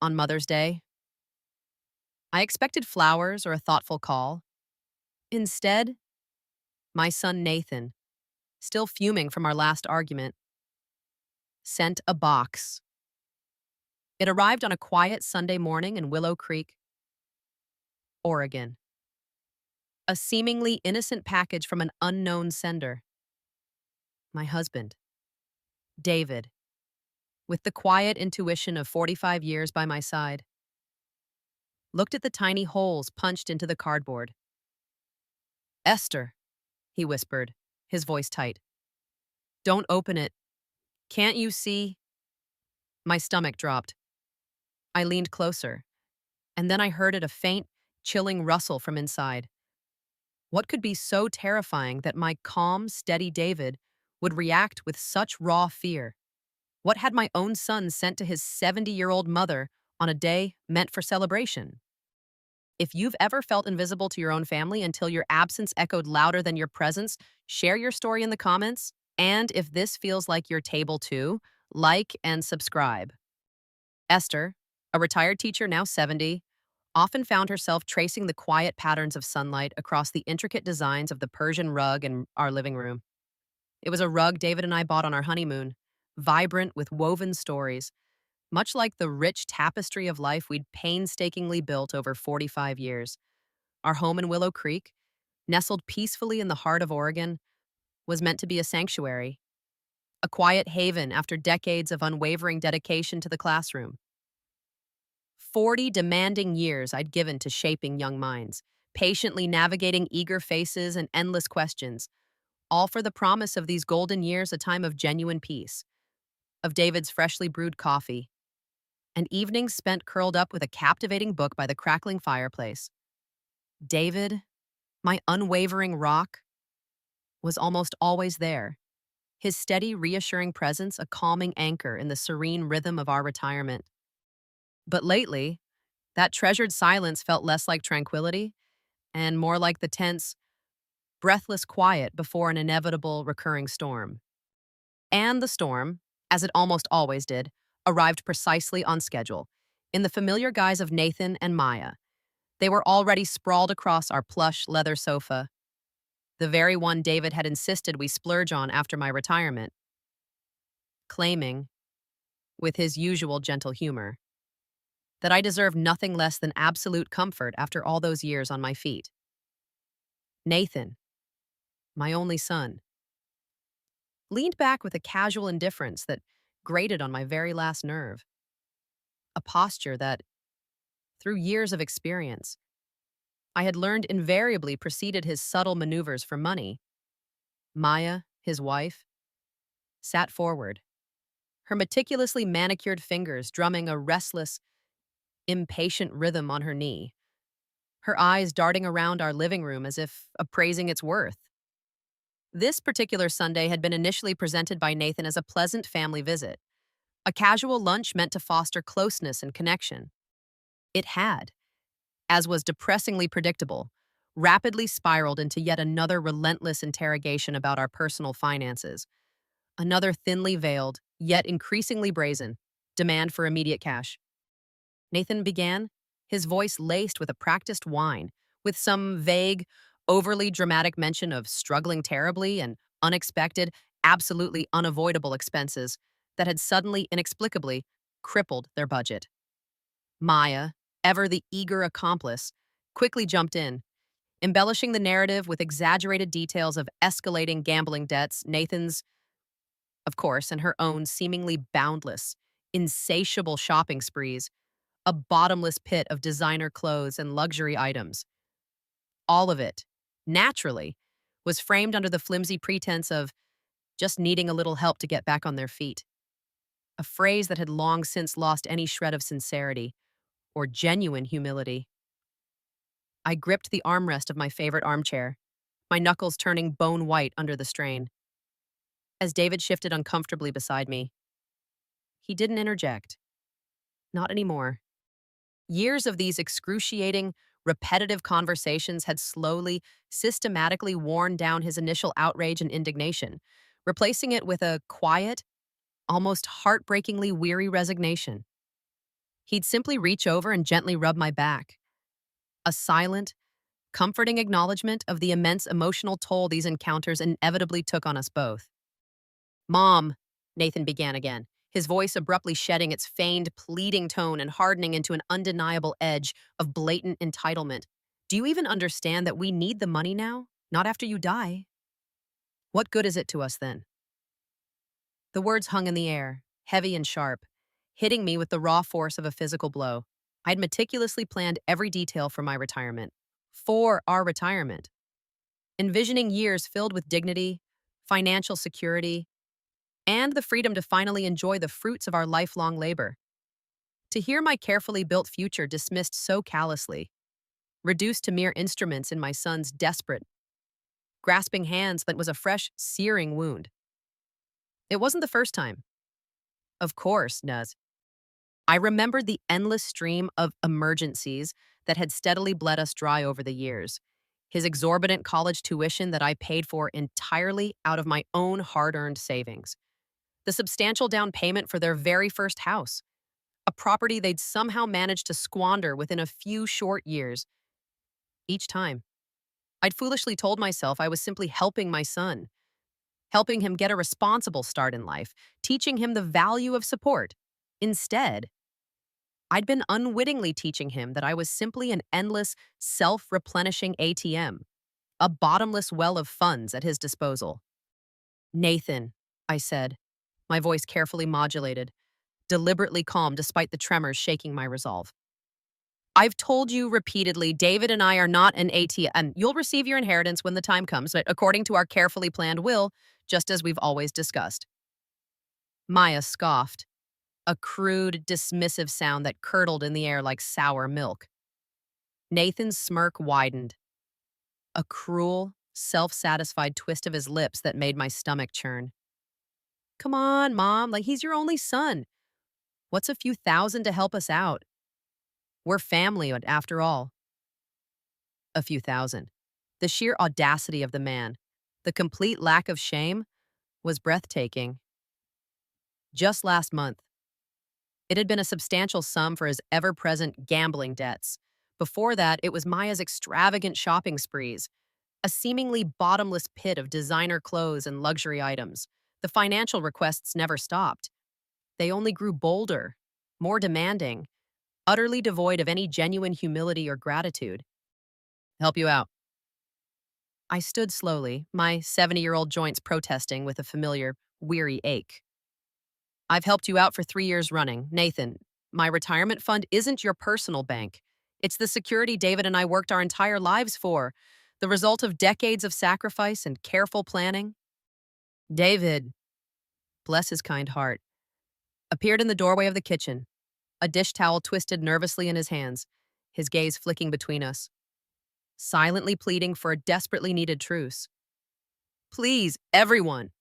on Mother's Day. I expected flowers or a thoughtful call. Instead, my son Nathan, still fuming from our last argument, sent a box. It arrived on a quiet Sunday morning in Willow Creek, Oregon. A seemingly innocent package from an unknown sender. My husband, David, with the quiet intuition of 45 years by my side, looked at the tiny holes punched into the cardboard. "Esther," he whispered, his voice tight. "Don't open it. Can't you see?" My stomach dropped. I leaned closer, and then I heard a faint, chilling rustle from inside. What could be so terrifying that my calm, steady David would react with such raw fear? What had my own son sent to his 70-year-old mother on a day meant for celebration? If you've ever felt invisible to your own family until your absence echoed louder than your presence, share your story in the comments. And if this feels like your table too, like and subscribe. Esther, a retired teacher now 70, often found herself tracing the quiet patterns of sunlight across the intricate designs of the Persian rug in our living room. It was a rug David and I bought on our honeymoon, vibrant with woven stories, much like the rich tapestry of life we'd painstakingly built over 45 years. Our home in Willow Creek, nestled peacefully in the heart of Oregon, was meant to be a sanctuary, a quiet haven after decades of unwavering dedication to the classroom. 40 demanding years I'd given to shaping young minds, patiently navigating eager faces and endless questions, all for the promise of these golden years a time of genuine peace, of David's freshly brewed coffee, and evenings spent curled up with a captivating book by the crackling fireplace. David, my unwavering rock, was almost always there, his steady, reassuring presence a calming anchor in the serene rhythm of our retirement. But lately, that treasured silence felt less like tranquility and more like the tense, breathless quiet before an inevitable recurring storm. And the storm, as it almost always did, arrived precisely on schedule, in the familiar guise of Nathan and Maya. They were already sprawled across our plush leather sofa, the very one David had insisted we splurge on after my retirement, claiming, with his usual gentle humor, that I deserved nothing less than absolute comfort after all those years on my feet. Nathan, my only son, leaned back with a casual indifference that grated on my very last nerve, a posture that, through years of experience, I had learned invariably preceded his subtle maneuvers for money. Maya, his wife, sat forward, her meticulously manicured fingers drumming a restless, impatient rhythm on her knee, her eyes darting around our living room as if appraising its worth. This particular Sunday had been initially presented by Nathan as a pleasant family visit, a casual lunch meant to foster closeness and connection. It had, as was depressingly predictable, rapidly spiraled into yet another relentless interrogation about our personal finances, another thinly veiled, yet increasingly brazen, demand for immediate cash. Nathan began, his voice laced with a practiced whine, with some vague, overly dramatic mention of struggling terribly and unexpected, absolutely unavoidable expenses that had suddenly, inexplicably, crippled their budget. Maya, ever the eager accomplice, quickly jumped in, embellishing the narrative with exaggerated details of escalating gambling debts, Nathan's, of course, and her own seemingly boundless, insatiable shopping sprees, a bottomless pit of designer clothes and luxury items. All of it, naturally, was framed under the flimsy pretense of just needing a little help to get back on their feet, a phrase that had long since lost any shred of sincerity or genuine humility. I gripped the armrest of my favorite armchair, my knuckles turning bone white under the strain. As David shifted uncomfortably beside me, he didn't interject. Not anymore. Years of these excruciating, repetitive conversations had slowly, systematically worn down his initial outrage and indignation, replacing it with a quiet, almost heartbreakingly weary resignation. He'd simply reach over and gently rub my back. A silent, comforting acknowledgement of the immense emotional toll these encounters inevitably took on us both. Mom, Nathan began again, his voice abruptly shedding its feigned, pleading tone and hardening into an undeniable edge of blatant entitlement. Do you even understand that we need the money now? Not after you die. What good is it to us then? The words hung in the air, heavy and sharp, hitting me with the raw force of a physical blow. I'd meticulously planned every detail for my retirement. For our retirement. Envisioning years filled with dignity, financial security, and the freedom to finally enjoy the fruits of our lifelong labor. To hear my carefully built future dismissed so callously, reduced to mere instruments in my son's desperate, grasping hands that was a fresh, searing wound. It wasn't the first time. Of course, Nuz. I remembered the endless stream of emergencies that had steadily bled us dry over the years. His exorbitant college tuition that I paid for entirely out of my own hard-earned savings. The substantial down payment for their very first house, a property they'd somehow managed to squander within a few short years. Each time, I'd foolishly told myself I was simply helping my son, helping him get a responsible start in life, teaching him the value of support. Instead, I'd been unwittingly teaching him that I was simply an endless, self-replenishing ATM, a bottomless well of funds at his disposal. Nathan, I said, my voice carefully modulated, deliberately calm despite the tremors shaking my resolve. I've told you repeatedly, David and I are not an ATM. You'll receive your inheritance when the time comes, but according to our carefully planned will, just as we've always discussed. Maya scoffed, a crude, dismissive sound that curdled in the air like sour milk. Nathan's smirk widened, a cruel, self-satisfied twist of his lips that made my stomach churn. Come on, Mom, like he's your only son. What's a few thousand to help us out? We're family, after all. A few thousand. The sheer audacity of the man, the complete lack of shame, was breathtaking. Just last month, it had been a substantial sum for his ever-present gambling debts. Before that, it was Maya's extravagant shopping sprees, a seemingly bottomless pit of designer clothes and luxury items. The financial requests never stopped. They only grew bolder, more demanding, utterly devoid of any genuine humility or gratitude. Help you out. I stood slowly, my 70-year-old joints protesting with a familiar, weary ache. I've helped you out for 3 years running. Nathan, my retirement fund isn't your personal bank. It's the security David and I worked our entire lives for, the result of decades of sacrifice and careful planning. David, bless his kind heart, appeared in the doorway of the kitchen, a dish towel twisted nervously in his hands, his gaze flicking between us, silently pleading for a desperately needed truce. Please, everyone,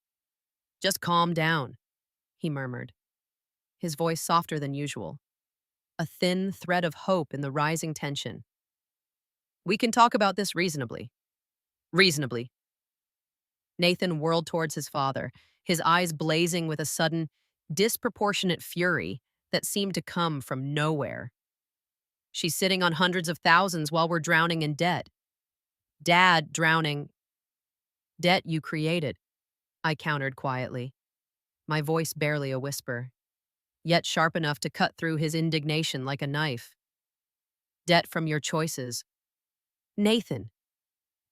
just calm down, he murmured, his voice softer than usual, a thin thread of hope in the rising tension. We can talk about this reasonably. Reasonably. Nathan whirled towards his father, his eyes blazing with a sudden, disproportionate fury that seemed to come from nowhere. She's sitting on hundreds of thousands while we're drowning in debt. Dad drowning. Debt you created, I countered quietly, my voice barely a whisper, yet sharp enough to cut through his indignation like a knife. Debt from your choices. Nathan,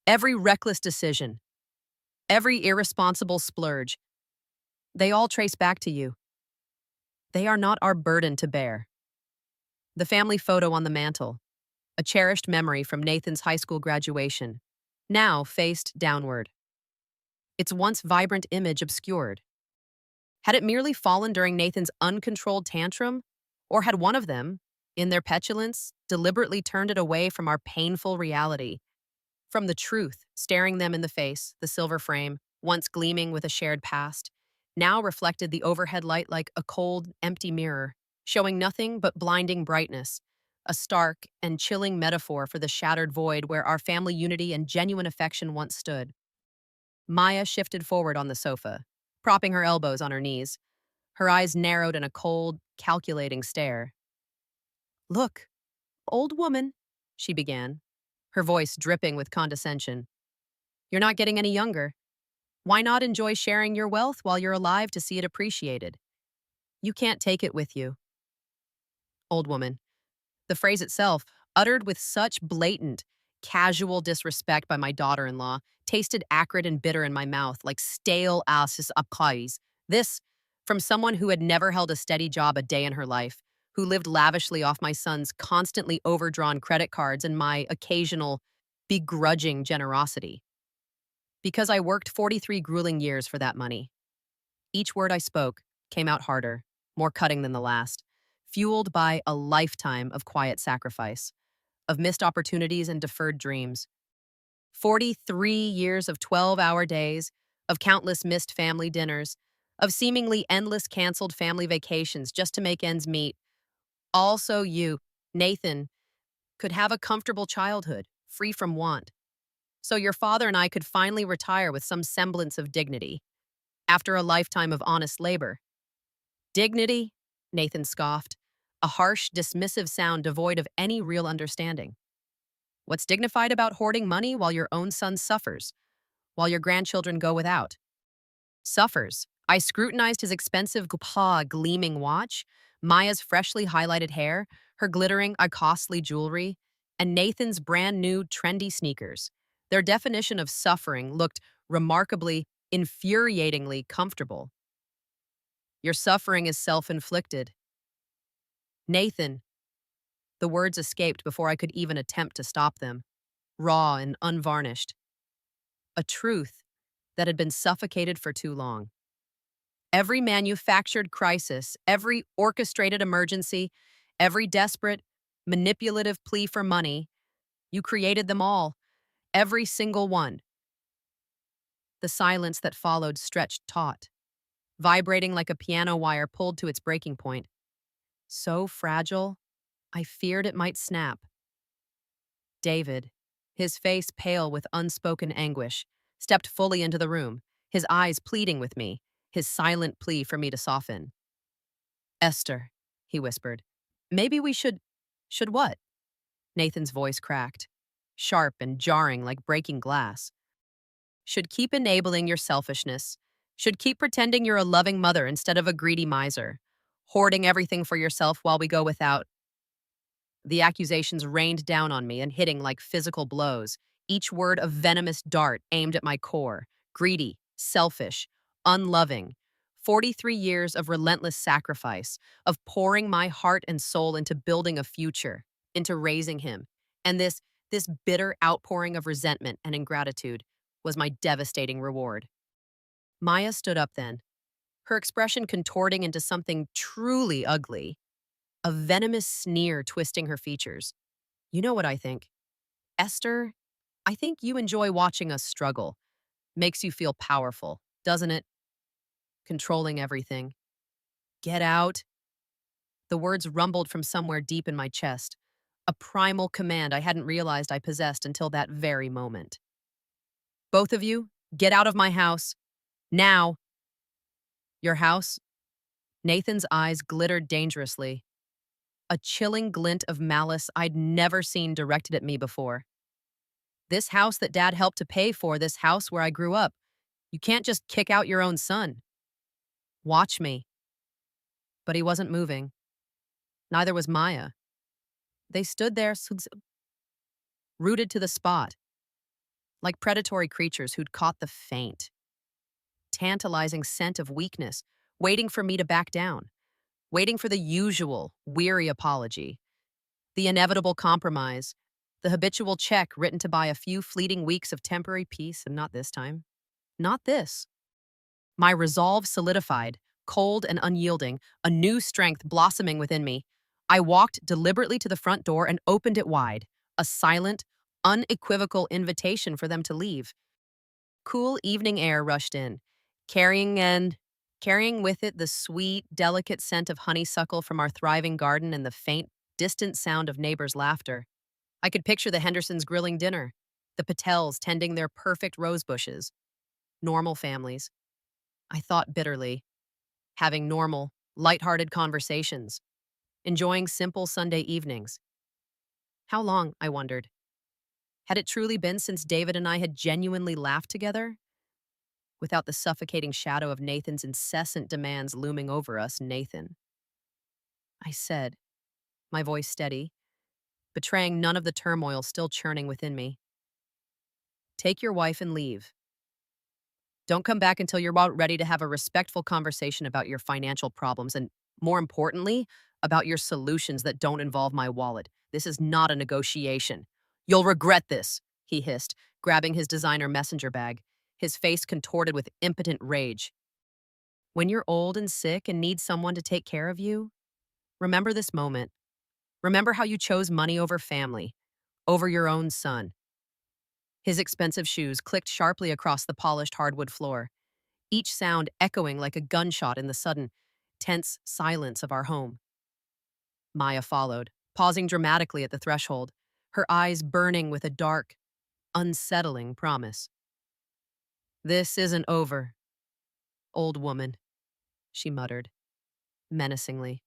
every reckless decision, every irresponsible splurge, they all trace back to you. They are not our burden to bear. The family photo on the mantel, a cherished memory from Nathan's high school graduation, now faced downward. Its once vibrant image obscured. Had it merely fallen during Nathan's uncontrolled tantrum? Or had one of them, in their petulance, deliberately turned it away from our painful reality? From the truth, staring them in the face, the silver frame, once gleaming with a shared past, now reflected the overhead light like a cold, empty mirror, showing nothing but blinding brightness, a stark and chilling metaphor for the shattered void where our family unity and genuine affection once stood. Maya shifted forward on the sofa, propping her elbows on her knees, her eyes narrowed in a cold, calculating stare. Look, old woman, she began, her voice dripping with condescension. You're not getting any younger. Why not enjoy sharing your wealth while you're alive to see it appreciated? You can't take it with you. Old woman. The phrase itself, uttered with such blatant, casual disrespect by my daughter in law, tasted acrid and bitter in my mouth, like stale asses apkais. This, from someone who had never held a steady job a day in her life, who lived lavishly off my son's constantly overdrawn credit cards and my occasional, begrudging generosity. Because I worked 43 grueling years for that money. Each word I spoke came out harder, more cutting than the last, fueled by a lifetime of quiet sacrifice, of missed opportunities and deferred dreams. 43 years of 12-hour days, of countless missed family dinners, of seemingly endless canceled family vacations just to make ends meet. Also, you, Nathan, could have a comfortable childhood, free from want. So your father and I could finally retire with some semblance of dignity, after a lifetime of honest labor. Dignity? Nathan scoffed, a harsh, dismissive sound devoid of any real understanding. What's dignified about hoarding money while your own son suffers, while your grandchildren go without? Suffers. I scrutinized his expensive gleaming watch, Maya's freshly highlighted hair, her glittering, costly jewelry, and Nathan's brand new, trendy sneakers. Their definition of suffering looked remarkably, infuriatingly comfortable. Your suffering is self-inflicted. Nathan, the words escaped before I could even attempt to stop them, raw and unvarnished. A truth that had been suffocated for too long. Every manufactured crisis, every orchestrated emergency, every desperate, manipulative plea for money, you created them all, every single one. The silence that followed stretched taut, vibrating like a piano wire pulled to its breaking point. So fragile, I feared it might snap. David, his face pale with unspoken anguish, stepped fully into the room, his eyes pleading with me, his silent plea for me to soften. Esther, he whispered, maybe we should. Should what? Nathan's voice cracked, sharp and jarring like breaking glass. Should keep enabling your selfishness. Should keep pretending you're a loving mother instead of a greedy miser, hoarding everything for yourself while we go without. The accusations rained down on me and hitting like physical blows, each word a venomous dart aimed at my core. Greedy, selfish, unloving. 43 years of relentless sacrifice, of pouring my heart and soul into building a future, into raising him. And this bitter outpouring of resentment and ingratitude was my devastating reward. Maya stood up then, her expression contorting into something truly ugly, a venomous sneer twisting her features. You know what I think? Esther, I think you enjoy watching us struggle. Makes you feel powerful, doesn't it? Controlling everything. Get out. The words rumbled from somewhere deep in my chest, a primal command I hadn't realized I possessed until that very moment. Both of you, get out of my house. Now. Your house? Nathan's eyes glittered dangerously, a chilling glint of malice I'd never seen directed at me before. This house that Dad helped to pay for, this house where I grew up. You can't just kick out your own son. Watch me. But he wasn't moving. Neither was Maya. They stood there, rooted to the spot, like predatory creatures who'd caught the faint, tantalizing scent of weakness, waiting for me to back down, waiting for the usual, weary apology, the inevitable compromise, the habitual check written to buy a few fleeting weeks of temporary peace, and not this time. Not this. My resolve solidified, cold and unyielding, a new strength blossoming within me. I walked deliberately to the front door and opened it wide, a silent, unequivocal invitation for them to leave. Cool evening air rushed in, carrying with it the sweet, delicate scent of honeysuckle from our thriving garden and the faint, distant sound of neighbors' laughter. I could picture the Hendersons grilling dinner, the Patels tending their perfect rose bushes. Normal families. I thought bitterly, having normal, light-hearted conversations. enjoying simple Sunday evenings. How long, I wondered? Had it truly been since David and I had genuinely laughed together? Without the suffocating shadow of Nathan's incessant demands looming over us, Nathan. I said, my voice steady, betraying none of the turmoil still churning within me. Take your wife and leave. Don't come back until you're about ready to have a respectful conversation about your financial problems and, more importantly, about your solutions that don't involve my wallet. This is not a negotiation. You'll regret this, he hissed, grabbing his designer messenger bag, his face contorted with impotent rage. When you're old and sick and need someone to take care of you, remember this moment. Remember how you chose money over family, over your own son. His expensive shoes clicked sharply across the polished hardwood floor, each sound echoing like a gunshot in the sudden, tense silence of our home. Maya followed, pausing dramatically at the threshold, her eyes burning with a dark, unsettling promise. This isn't over, old woman, she muttered, menacingly.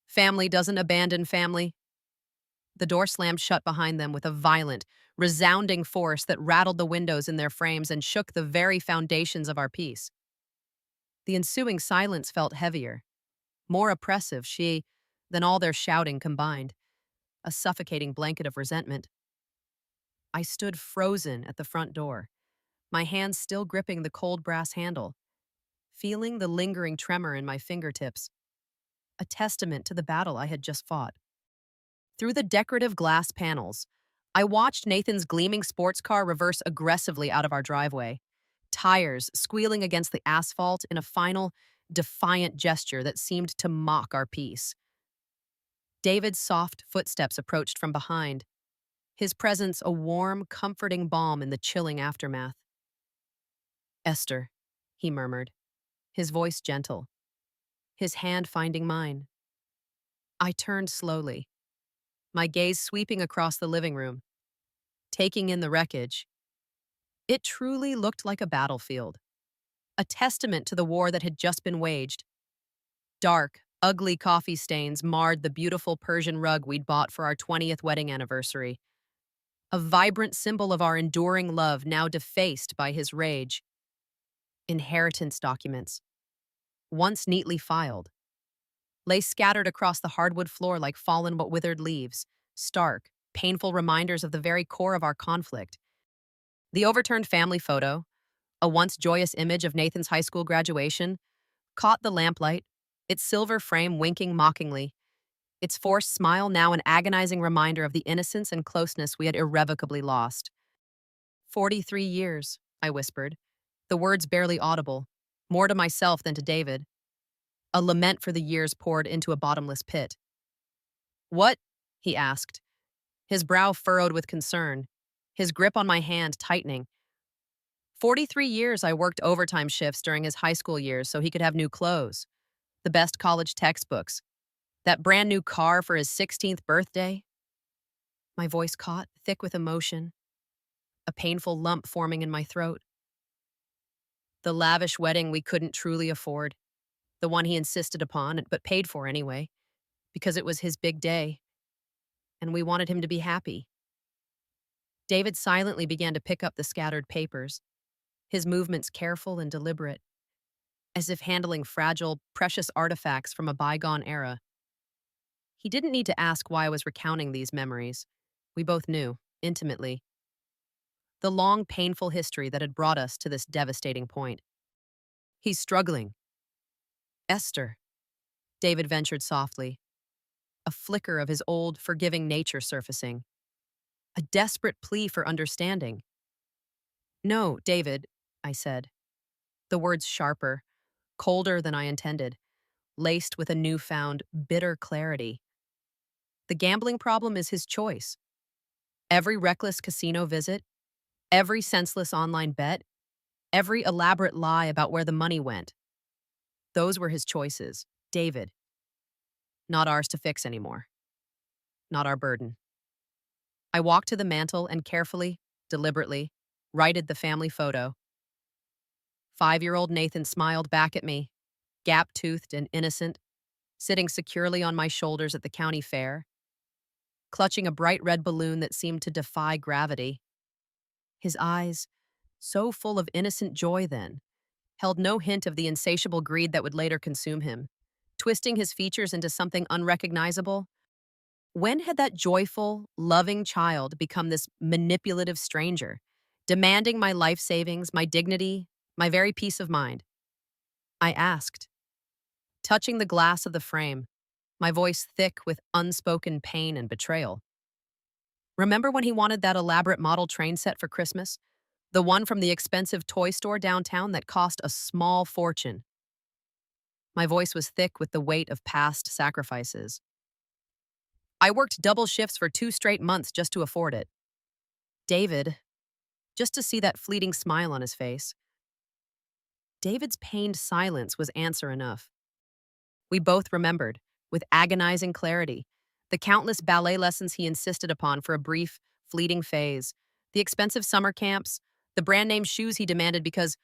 Family doesn't abandon family. The door slammed shut behind them with a violent, resounding force that rattled the windows in their frames and shook the very foundations of our peace. The ensuing silence felt heavier, more oppressive, than all their shouting combined, a suffocating blanket of resentment. I stood frozen at the front door, my hands still gripping the cold brass handle, feeling the lingering tremor in my fingertips, a testament to the battle I had just fought. Through the decorative glass panels, I watched Nathan's gleaming sports car reverse aggressively out of our driveway, tires squealing against the asphalt in a final, defiant gesture that seemed to mock our peace. David's soft footsteps approached from behind, his presence a warm, comforting balm in the chilling aftermath. Esther, he murmured, his voice gentle, his hand finding mine. I turned slowly, my gaze sweeping across the living room, taking in the wreckage. It truly looked like a battlefield, a testament to the war that had just been waged. Dark, ugly coffee stains marred the beautiful Persian rug we'd bought for our 20th wedding anniversary, a vibrant symbol of our enduring love now defaced by his rage. Inheritance documents, once neatly filed, lay scattered across the hardwood floor like fallen but withered leaves, stark, painful reminders of the very core of our conflict. The overturned family photo, a once joyous image of Nathan's high school graduation, caught the lamplight, its silver frame winking mockingly, its forced smile now an agonizing reminder of the innocence and closeness we had irrevocably lost. 43 years, I whispered, the words barely audible, more to myself than to David. A lament for the years poured into a bottomless pit. What? He asked, his brow furrowed with concern, his grip on my hand tightening. 43 years I worked overtime shifts during his high school years so he could have new clothes, the best college textbooks, that brand new car for his 16th birthday. My voice caught, thick with emotion, a painful lump forming in my throat. The lavish wedding we couldn't truly afford, the one he insisted upon, but paid for anyway, because it was his big day, and we wanted him to be happy. David silently began to pick up the scattered papers, his movements careful and deliberate, as if handling fragile, precious artifacts from a bygone era. He didn't need to ask why I was recounting these memories. We both knew, intimately, the long, painful history that had brought us to this devastating point. He's struggling. Esther, David ventured softly, a flicker of his old, forgiving nature surfacing, a desperate plea for understanding. No, David, I said, the words sharper, colder than I intended, laced with a newfound, bitter clarity. The gambling problem is his choice. Every reckless casino visit, every senseless online bet, every elaborate lie about where the money went. Those were his choices, David. Not ours to fix anymore. Not our burden. I walked to the mantel and carefully, deliberately, righted the family photo. 5-year-old Nathan smiled back at me, gap-toothed and innocent, sitting securely on my shoulders at the county fair, clutching a bright red balloon that seemed to defy gravity. His eyes, so full of innocent joy then, held no hint of the insatiable greed that would later consume him, twisting his features into something unrecognizable. When had that joyful, loving child become this manipulative stranger, demanding my life savings, my dignity, my very peace of mind? I asked, touching the glass of the frame, my voice thick with unspoken pain and betrayal. Remember when he wanted that elaborate model train set for Christmas? The one from the expensive toy store downtown that cost a small fortune. My voice was thick with the weight of past sacrifices. I worked double shifts for 2 straight months just to afford it. David, just to see that fleeting smile on his face. David's pained silence was answer enough. We both remembered, with agonizing clarity, the countless ballet lessons he insisted upon for a brief, fleeting phase, the expensive summer camps, the brand name shoes he demanded because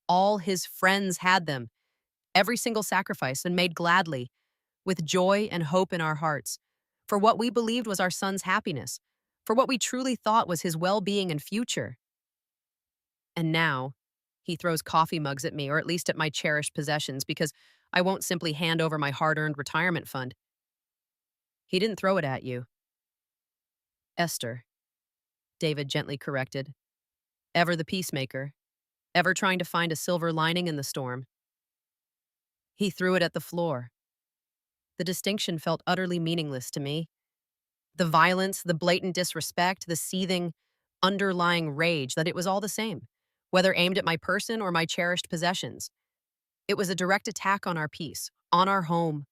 all his friends had them, every single sacrifice and made gladly, with joy and hope in our hearts, for what we believed was our son's happiness, for what we truly thought was his well-being and future. And now, he throws coffee mugs at me, or at least at my cherished possessions, because I won't simply hand over my hard-earned retirement fund. He didn't throw it at you. Esther, David gently corrected, ever the peacemaker, ever trying to find a silver lining in the storm. He threw it at the floor. The distinction felt utterly meaningless to me. The violence, the blatant disrespect, the seething, underlying rage, that it was all the same, whether aimed at my person or my cherished possessions. It was a direct attack on our peace, on our home.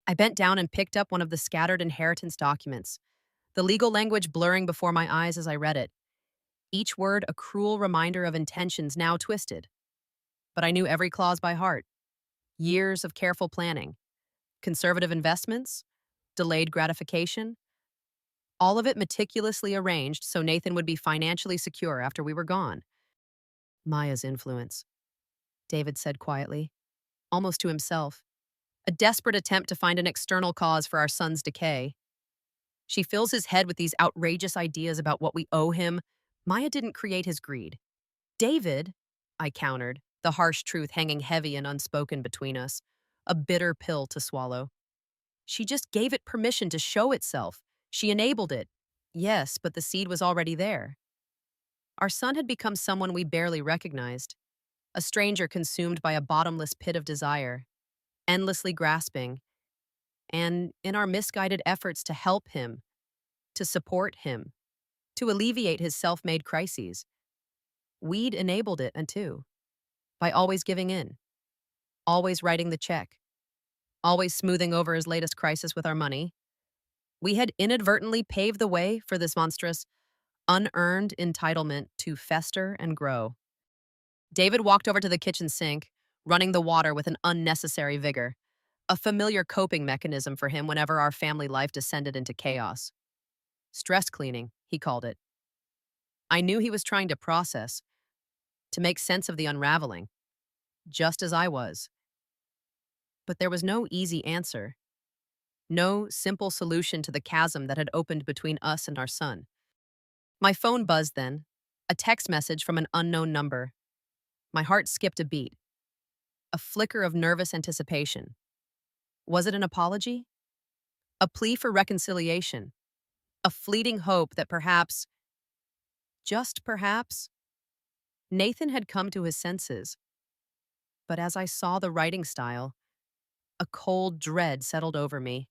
I bent down and picked up one of the scattered inheritance documents, the legal language blurring before my eyes as I read it, each word a cruel reminder of intentions now twisted. But I knew every clause by heart. Years of careful planning, conservative investments, delayed gratification, all of it meticulously arranged so Nathan would be financially secure after we were gone. Maya's influence, David said quietly, almost to himself. A desperate attempt to find an external cause for our son's decay. She fills his head with these outrageous ideas about what we owe him. Maya didn't create his greed. David, I countered, the harsh truth hanging heavy and unspoken between us, a bitter pill to swallow. She just gave it permission to show itself. She enabled it. Yes, but the seed was already there. Our son had become someone we barely recognized, a stranger consumed by a bottomless pit of desire, endlessly grasping, and in our misguided efforts to help him, to support him, to alleviate his self-made crises, we'd enabled it, and too, by always giving in, always writing the check, always smoothing over his latest crisis with our money. We had inadvertently paved the way for this monstrous, unearned entitlement to fester and grow. David walked over to the kitchen sink, running the water with an unnecessary vigor, a familiar coping mechanism for him whenever our family life descended into chaos. Stress cleaning, he called it. I knew he was trying to process, to make sense of the unraveling, just as I was. But there was no easy answer, no simple solution to the chasm that had opened between us and our son. My phone buzzed then, a text message from an unknown number. My heart skipped a beat, a flicker of nervous anticipation. Was it an apology? A plea for reconciliation? A fleeting hope that perhaps, just perhaps, Nathan had come to his senses. But as I saw the writing style, a cold dread settled over me.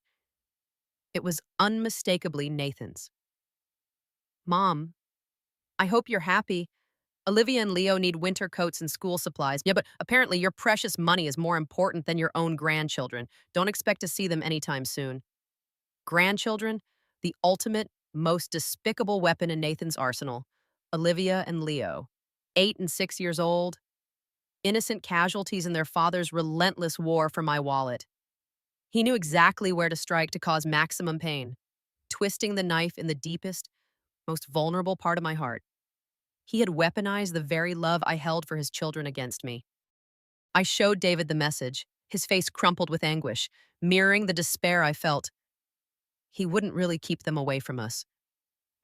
It was unmistakably Nathan's. Mom, I hope you're happy. Olivia and Leo need winter coats and school supplies. Yeah, but apparently your precious money is more important than your own grandchildren. Don't expect to see them anytime soon. Grandchildren, the ultimate, most despicable weapon in Nathan's arsenal. Olivia and Leo, 8 and 6 years old, innocent casualties in their father's relentless war for my wallet. He knew exactly where to strike to cause maximum pain, twisting the knife in the deepest, most vulnerable part of my heart. He had weaponized the very love I held for his children against me. I showed David the message, His face crumpled with anguish, mirroring the despair I felt. He wouldn't really keep them away from us,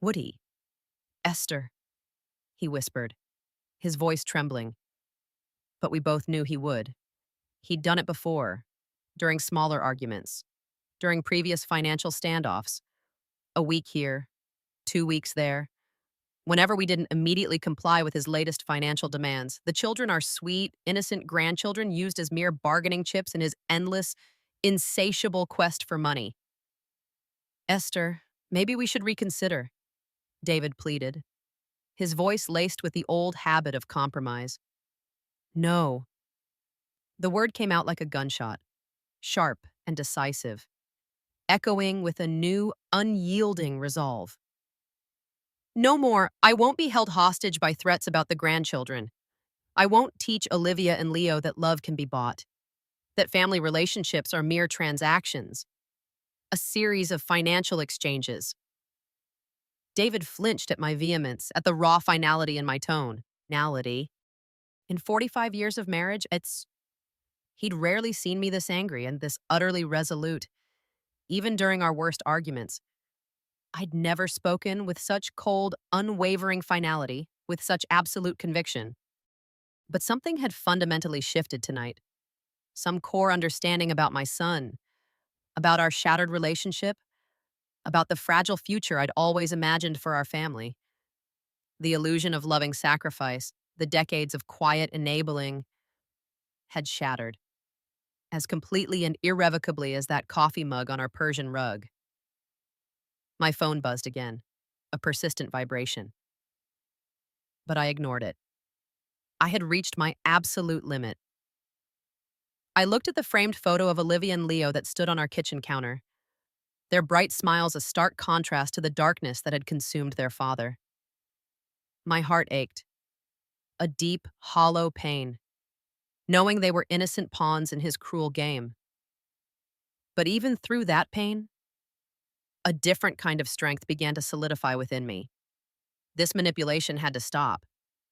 would he? Esther, he whispered, his voice trembling. But we both knew he would. He'd done it before, during smaller arguments, during previous financial standoffs. A week here, 2 weeks there. Whenever we didn't immediately comply with his latest financial demands, the children, our sweet, innocent grandchildren, used as mere bargaining chips in his endless, insatiable quest for money. Esther, maybe we should reconsider, David pleaded, his voice laced with the old habit of compromise. No. The word came out like a gunshot, sharp and decisive, echoing with a new, unyielding resolve. No more. I won't be held hostage by threats about the grandchildren. I won't teach Olivia and Leo that love can be bought, that family relationships are mere transactions, a series of financial exchanges. David flinched at my vehemence, at the raw finality in my tone. Finality. In 45 years of marriage, he'd rarely seen me this angry and this utterly resolute, even during our worst arguments. I'd never spoken with such cold, unwavering finality, with such absolute conviction. But something had fundamentally shifted tonight. Some core understanding about my son, about our shattered relationship, about the fragile future I'd always imagined for our family. The illusion of loving sacrifice, the decades of quiet enabling, had shattered, as completely and irrevocably as that coffee mug on our Persian rug. My phone buzzed again, a persistent vibration. But I ignored it. I had reached my absolute limit. I looked at the framed photo of Olivia and Leo that stood on our kitchen counter, their bright smiles a stark contrast to the darkness that had consumed their father. My heart ached, a deep, hollow pain, knowing they were innocent pawns in his cruel game. But even through that pain, a different kind of strength began to solidify within me. This manipulation had to stop,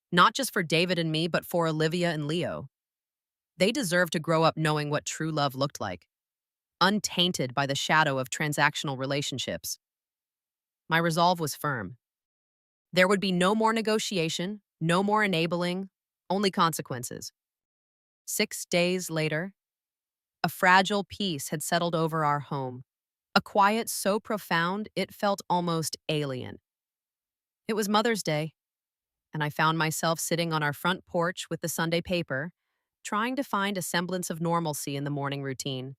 not just for David and me, but for Olivia and Leo. They deserved to grow up knowing what true love looked like, untainted by the shadow of transactional relationships. My resolve was firm. There would be no more negotiation, no more enabling, only consequences. 6 days later, a fragile peace had settled over our home, a quiet so profound it felt almost alien. It was Mother's Day, and I found myself sitting on our front porch with the Sunday paper, trying to find a semblance of normalcy in the morning routine.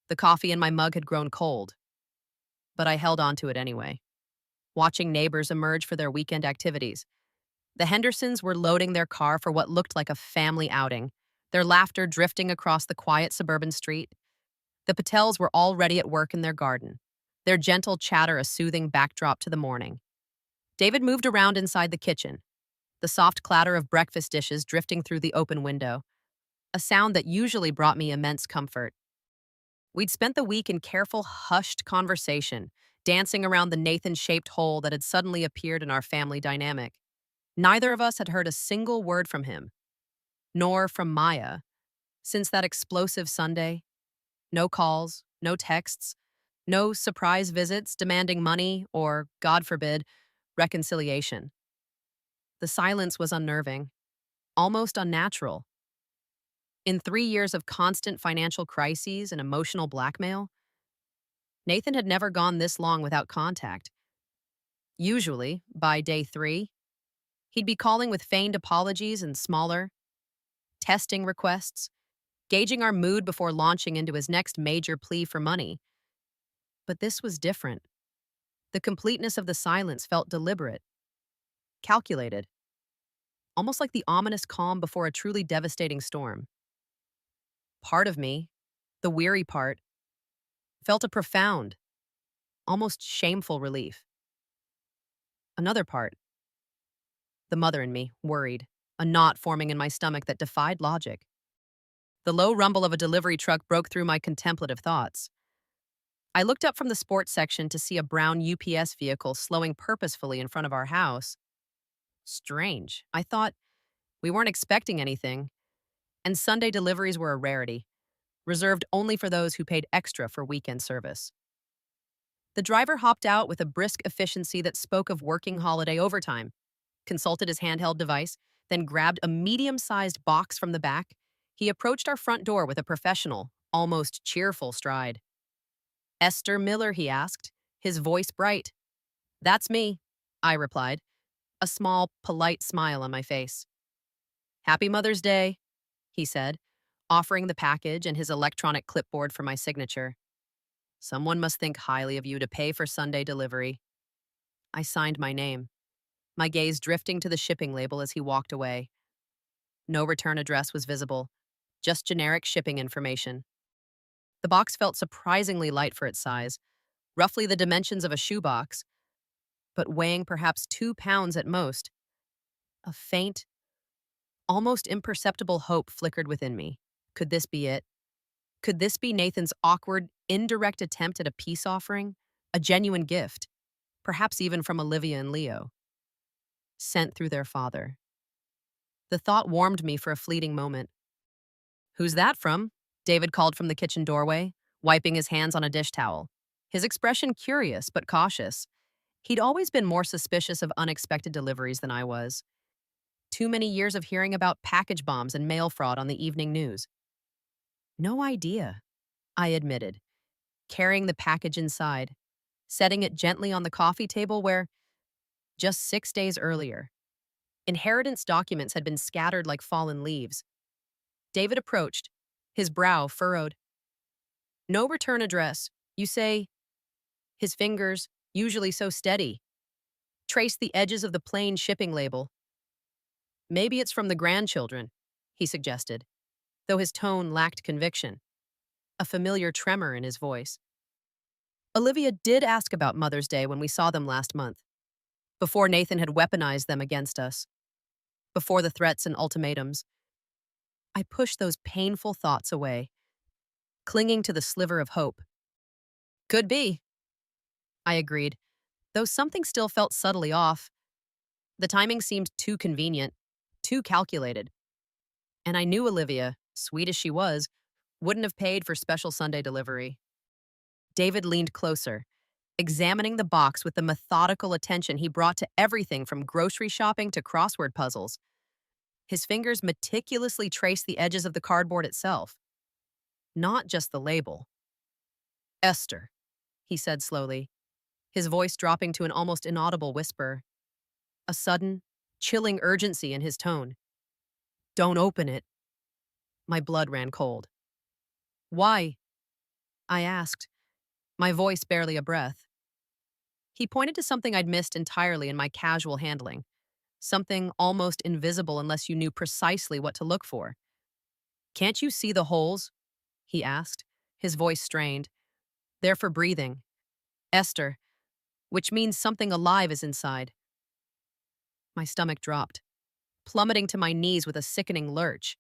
The coffee in my mug had grown cold, but I held on to it anyway, watching neighbors emerge for their weekend activities. The Hendersons were loading their car for what looked like a family outing, their laughter drifting across the quiet suburban street. The Patels were already at work in their garden, their gentle chatter a soothing backdrop to the morning. David moved around inside the kitchen, the soft clatter of breakfast dishes drifting through the open window, a sound that usually brought me immense comfort. We'd spent the week in careful, hushed conversation, dancing around the Nathan-shaped hole that had suddenly appeared in our family dynamic. Neither of us had heard a single word from him, nor from Maya, since that explosive Sunday. No calls, no texts, no surprise visits demanding money or, God forbid, reconciliation. The silence was unnerving, almost unnatural. In 3 years of constant financial crises and emotional blackmail, Nathan had never gone this long without contact. Usually, by day 3, he'd be calling with feigned apologies and smaller, testing requests, gauging our mood before launching into his next major plea for money. But this was different. The completeness of the silence felt deliberate, calculated, almost like the ominous calm before a truly devastating storm. Part of me, the weary part, felt a profound, almost shameful relief. Another part, the mother in me, worried, a knot forming in my stomach that defied logic. The low rumble of a delivery truck broke through my contemplative thoughts. I looked up from the sports section to see a brown UPS vehicle slowing purposefully in front of our house. Strange. I thought we weren't expecting anything, and Sunday deliveries were a rarity. reserved only for those who paid extra for weekend service. The driver hopped out with a brisk efficiency that spoke of working holiday overtime, consulted his handheld device, then grabbed a medium-sized box from the back. He approached our front door with a professional, almost cheerful stride. "Esther Miller," he asked, his voice bright. "That's me," I replied, a small, polite smile on my face. "Happy Mother's Day," he said, offering the package and his electronic clipboard for my signature. "Someone must think highly of you to pay for Sunday delivery." I signed my name, my gaze drifting to the shipping label as he walked away. No return address was visible, just generic shipping information. The box felt surprisingly light for its size, roughly the dimensions of a shoebox, but weighing perhaps 2 pounds at most. A faint, almost imperceptible hope flickered within me. Could this be it? Could this be Nathan's awkward, indirect attempt at a peace offering? A genuine gift, perhaps even from Olivia and Leo, sent through their father. The thought warmed me for a fleeting moment. "Who's that from?" David called from the kitchen doorway, wiping his hands on a dish towel, his expression curious but cautious. He'd always been more suspicious of unexpected deliveries than I was. Too many years of hearing about package bombs and mail fraud on the evening news. "No idea," I admitted, carrying the package inside, setting it gently on the coffee table where, just 6 days earlier, inheritance documents had been scattered like fallen leaves. David approached, his brow furrowed. "No return address. You say," his fingers, usually so steady, traced the edges of the plain shipping label. "Maybe it's from the grandchildren," he suggested, though his tone lacked conviction, a familiar tremor in his voice. "Olivia did ask about Mother's Day when we saw them last month, before Nathan had weaponized them against us, before the threats and ultimatums." I pushed those painful thoughts away, clinging to the sliver of hope. "Could be," I agreed, though something still felt subtly off. The timing seemed too convenient, too calculated. And I knew Olivia, sweet as she was, wouldn't have paid for special Sunday delivery. David leaned closer, examining the box with the methodical attention he brought to everything from grocery shopping to crossword puzzles. His fingers meticulously traced the edges of the cardboard itself, not just the label. "Esther," he said slowly, his voice dropping to an almost inaudible whisper, a sudden, chilling urgency in his tone. "Don't open it." My blood ran cold. "Why?" I asked, my voice barely a breath. He pointed to something I'd missed entirely in my casual handling, something almost invisible unless you knew precisely what to look for. "Can't you see the holes?" he asked, his voice strained. "They're for breathing. Esther, which means something alive is inside." My stomach dropped, plummeting to my knees with a sickening lurch.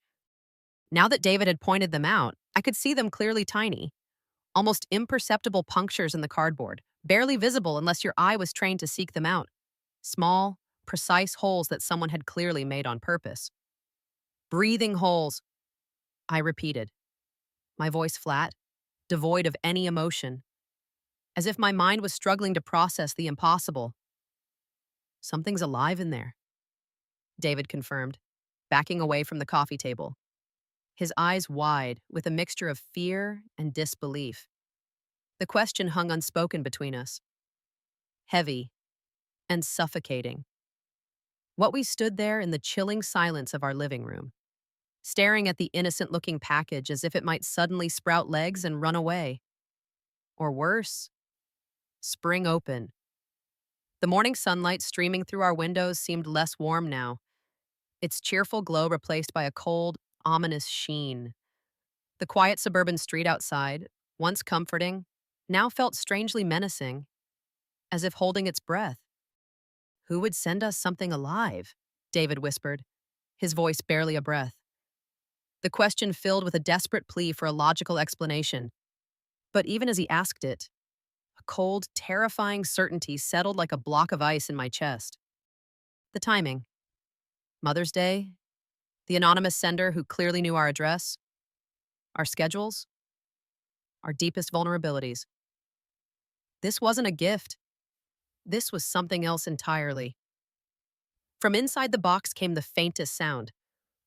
Now that David had pointed them out, I could see them clearly tiny, almost imperceptible punctures in the cardboard, barely visible unless your eye was trained to seek them out. Small, precise holes that someone had clearly made on purpose. "Breathing holes," I repeated, my voice flat, devoid of any emotion, as if my mind was struggling to process the impossible. "Something's alive in there," David confirmed, backing away from the coffee table, his eyes wide with a mixture of fear and disbelief. The question hung unspoken between us, heavy and suffocating. What we stood there in the chilling silence of our living room, staring at the innocent-looking package as if it might suddenly sprout legs and run away. Or worse, spring open. The morning sunlight streaming through our windows seemed less warm now, its cheerful glow replaced by a cold, ominous sheen. The quiet suburban street outside, once comforting, now felt strangely menacing, as if holding its breath. "Who would send us something alive?" David whispered, his voice barely a breath. The question filled with a desperate plea for a logical explanation. But even as he asked it, a cold, terrifying certainty settled like a block of ice in my chest. The timing. Mother's Day, the anonymous sender who clearly knew our address, our schedules. our deepest vulnerabilities. This wasn't a gift. This was something else entirely. From inside the box came the faintest sound,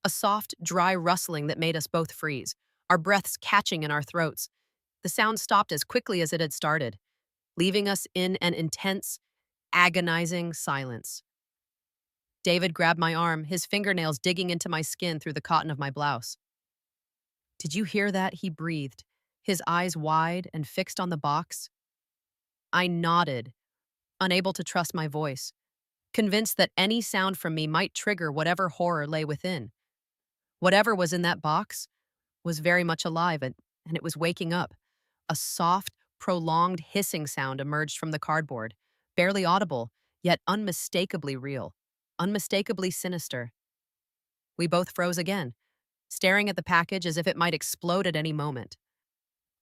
a soft, dry rustling that made us both freeze, our breaths catching in our throats. The sound stopped as quickly as it had started, leaving us in an intense, agonizing silence. David grabbed my arm, his fingernails digging into my skin through the cotton of my blouse. "Did you hear that?" he breathed, his eyes wide and fixed on the box. I nodded, unable to trust my voice, convinced that any sound from me might trigger whatever horror lay within. Whatever was in that box was very much alive, and it was waking up. A soft, prolonged hissing sound emerged from the cardboard, barely audible, yet unmistakably real, unmistakably sinister. We both froze again, staring at the package as if it might explode at any moment.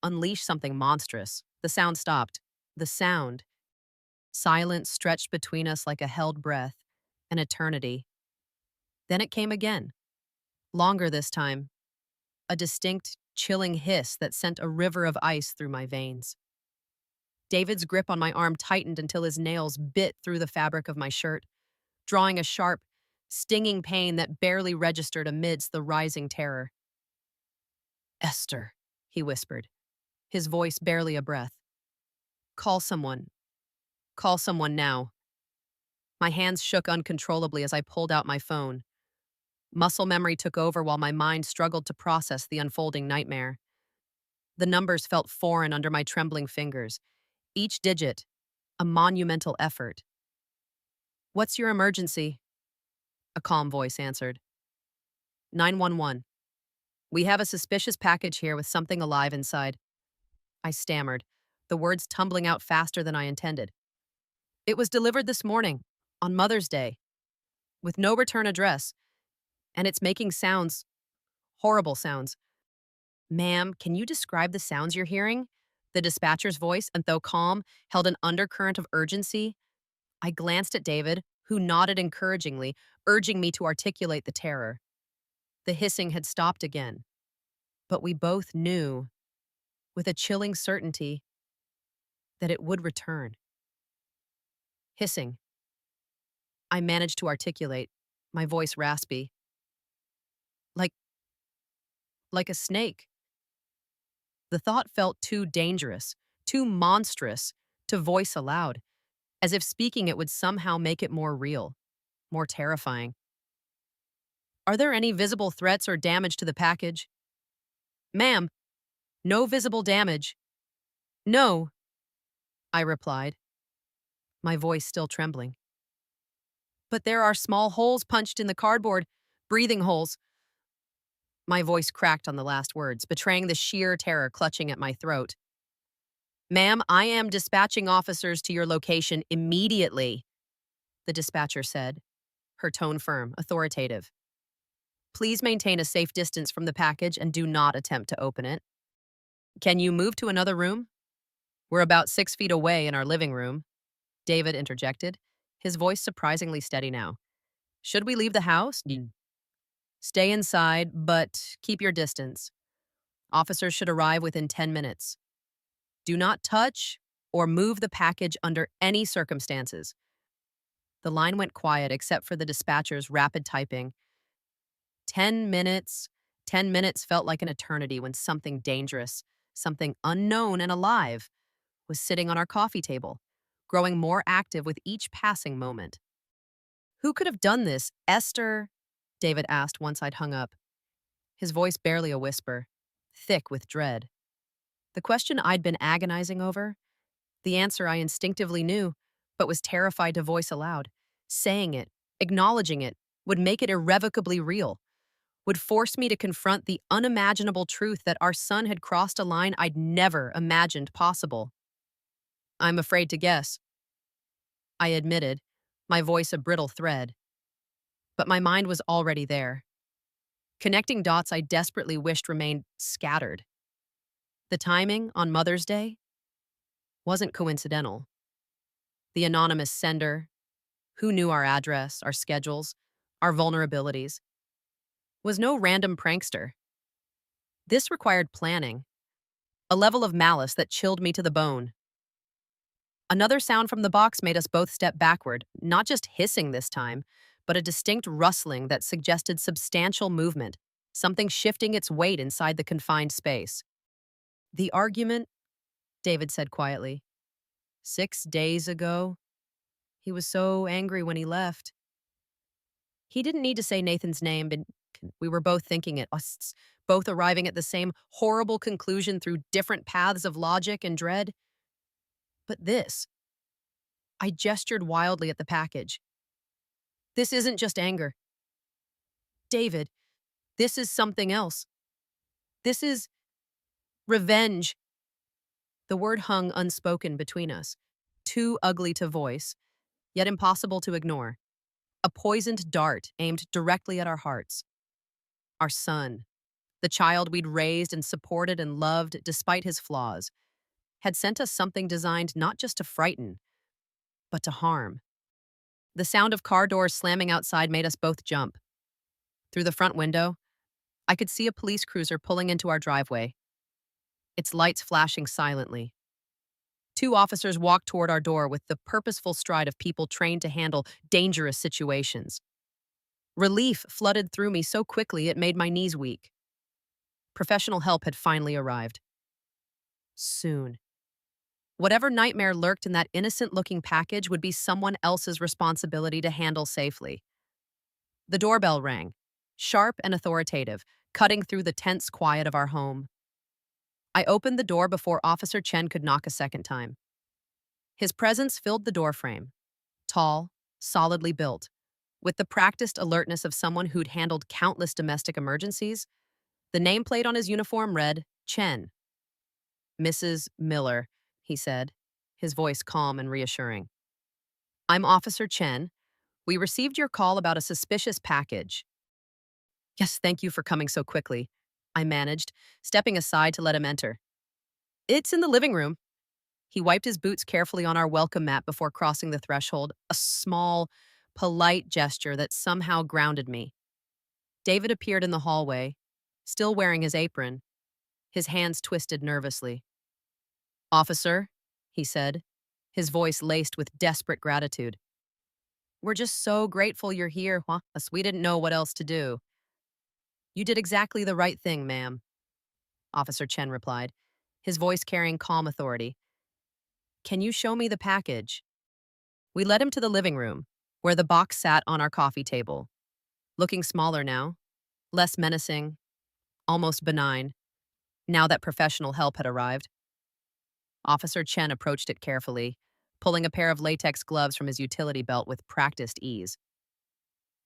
Unleash something monstrous. The sound stopped. The sound. Silence stretched between us like a held breath, an eternity. Then it came again. Longer this time. A distinct, chilling hiss that sent a river of ice through my veins. David's grip on my arm tightened until his nails bit through the fabric of my shirt, drawing a sharp, stinging pain that barely registered amidst the rising terror. "Esther," he whispered, his voice barely a breath. "Call someone. Call someone now." My hands shook uncontrollably as I pulled out my phone. Muscle memory took over while my mind struggled to process the unfolding nightmare. The numbers felt foreign under my trembling fingers, each digit a monumental effort. "What's your emergency?" a calm voice answered. 911. "We have a suspicious package here with something alive inside." I stammered, the words tumbling out faster than I intended. "It was delivered this morning, on Mother's Day, with no return address, and it's making sounds, horrible sounds." "Ma'am, can you describe the sounds you're hearing?" The dispatcher's voice, and though calm, held an undercurrent of urgency. I glanced at David, who nodded encouragingly, urging me to articulate the terror. The hissing had stopped again, but we both knew, with a chilling certainty, that it would return. Hissing. I managed to articulate, my voice raspy. Like, like a snake. The thought felt too dangerous, too monstrous, to voice aloud, as if speaking it would somehow make it more real, more terrifying. "Are there any visible threats or damage to the package?" "Ma'am, no visible damage." "No," I replied, my voice still trembling. "But there are small holes punched in the cardboard, breathing holes." My voice cracked on the last words, betraying the sheer terror clutching at my throat. "Ma'am, I am dispatching officers to your location immediately," the dispatcher said, her tone firm, authoritative. "Please maintain a safe distance from the package and do not attempt to open it." "Can you move to another room?" "We're about 6 feet away in our living room," David interjected, his voice surprisingly steady now. "Should we leave the house?" "Stay inside, but keep your distance. Officers should arrive within 10 minutes. Do not touch or move the package under any circumstances." The line went quiet except for the dispatcher's rapid typing. 10 minutes. 10 minutes felt like an eternity when something dangerous, something unknown and alive, was sitting on our coffee table, growing more active with each passing moment. "Who could have done this, Esther?" David asked once I'd hung up, his voice barely a whisper, thick with dread. The question I'd been agonizing over, the answer I instinctively knew, but was terrified to voice aloud. Saying it, acknowledging it, would make it irrevocably real, would force me to confront the unimaginable truth that our son had crossed a line I'd never imagined possible. "I'm afraid to guess," I admitted, my voice a brittle thread. But my mind was already there, connecting dots I desperately wished remained scattered. The timing, on Mother's Day, wasn't coincidental. The anonymous sender, who knew our address, our schedules, our vulnerabilities, was no random prankster. This required planning, a level of malice that chilled me to the bone. Another sound from the box made us both step backward, not just hissing this time, but a distinct rustling that suggested substantial movement, something shifting its weight inside the confined space. The argument, David said quietly. 6 days ago. He was so angry when he left. He didn't need to say Nathan's name, but we were both thinking it, us both arriving at the same horrible conclusion through different paths of logic and dread. But this, I gestured wildly at the package. This isn't just anger. David, this is something else. This is revenge. The word hung unspoken between us, too ugly to voice, yet impossible to ignore. A poisoned dart aimed directly at our hearts. Our son, the child we'd raised and supported and loved despite his flaws, had sent us something designed not just to frighten, but to harm. The sound of car doors slamming outside made us both jump. Through the front window, I could see a police cruiser pulling into our driveway, its lights flashing silently. Two officers walked toward our door with the purposeful stride of people trained to handle dangerous situations. Relief flooded through me so quickly it made my knees weak. Professional help had finally arrived. Soon. Whatever nightmare lurked in that innocent-looking package would be someone else's responsibility to handle safely. The doorbell rang, sharp and authoritative, cutting through the tense quiet of our home. I opened the door before Officer Chen could knock a second time. His presence filled the doorframe, tall, solidly built, with the practiced alertness of someone who'd handled countless domestic emergencies. The nameplate on his uniform read, Chen. Mrs. Miller, he said, his voice calm and reassuring. I'm Officer Chen. We received your call about a suspicious package. Yes, thank you for coming so quickly, I managed, stepping aside to let him enter. It's in the living room. He wiped his boots carefully on our welcome mat before crossing the threshold, a small, polite gesture that somehow grounded me. David appeared in the hallway, still wearing his apron, his hands twisted nervously. Officer, he said, his voice laced with desperate gratitude. We're just so grateful you're here, As we didn't know what else to do. You did exactly the right thing, ma'am, Officer Chen replied, his voice carrying calm authority. Can you show me the package? We led him to the living room, where the box sat on our coffee table, looking smaller now, less menacing, almost benign, now that professional help had arrived. Officer Chen approached it carefully, pulling a pair of latex gloves from his utility belt with practiced ease.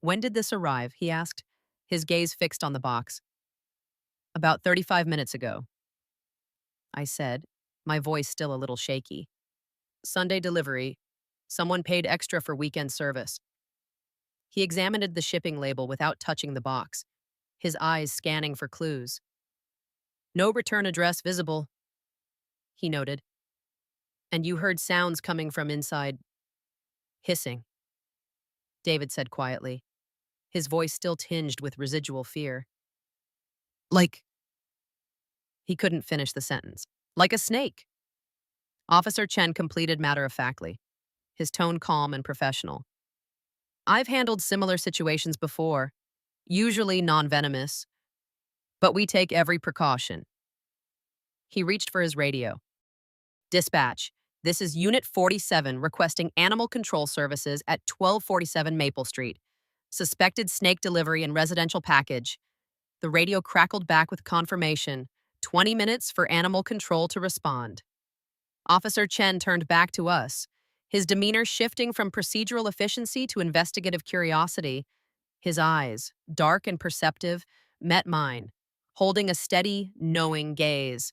When did this arrive? He asked, his gaze fixed on the box. About 35 minutes ago, I said, my voice still a little shaky. Sunday delivery. Someone paid extra for weekend service. He examined the shipping label without touching the box, his eyes scanning for clues. No return address visible, he noted. And you heard sounds coming from inside. Hissing, David said quietly, his voice still tinged with residual fear. Like, he couldn't finish the sentence. Like a snake. Officer Chen completed matter-of-factly, his tone calm and professional. I've handled similar situations before, usually non-venomous, but we take every precaution. He reached for his radio. Dispatch, this is Unit 47 requesting animal control services at 1247 Maple Street. Suspected snake delivery and residential package. The radio crackled back with confirmation. 20 minutes for animal control to respond. Officer Chen turned back to us, his demeanor shifting from procedural efficiency to investigative curiosity. His eyes, dark and perceptive, met mine, holding a steady, knowing gaze.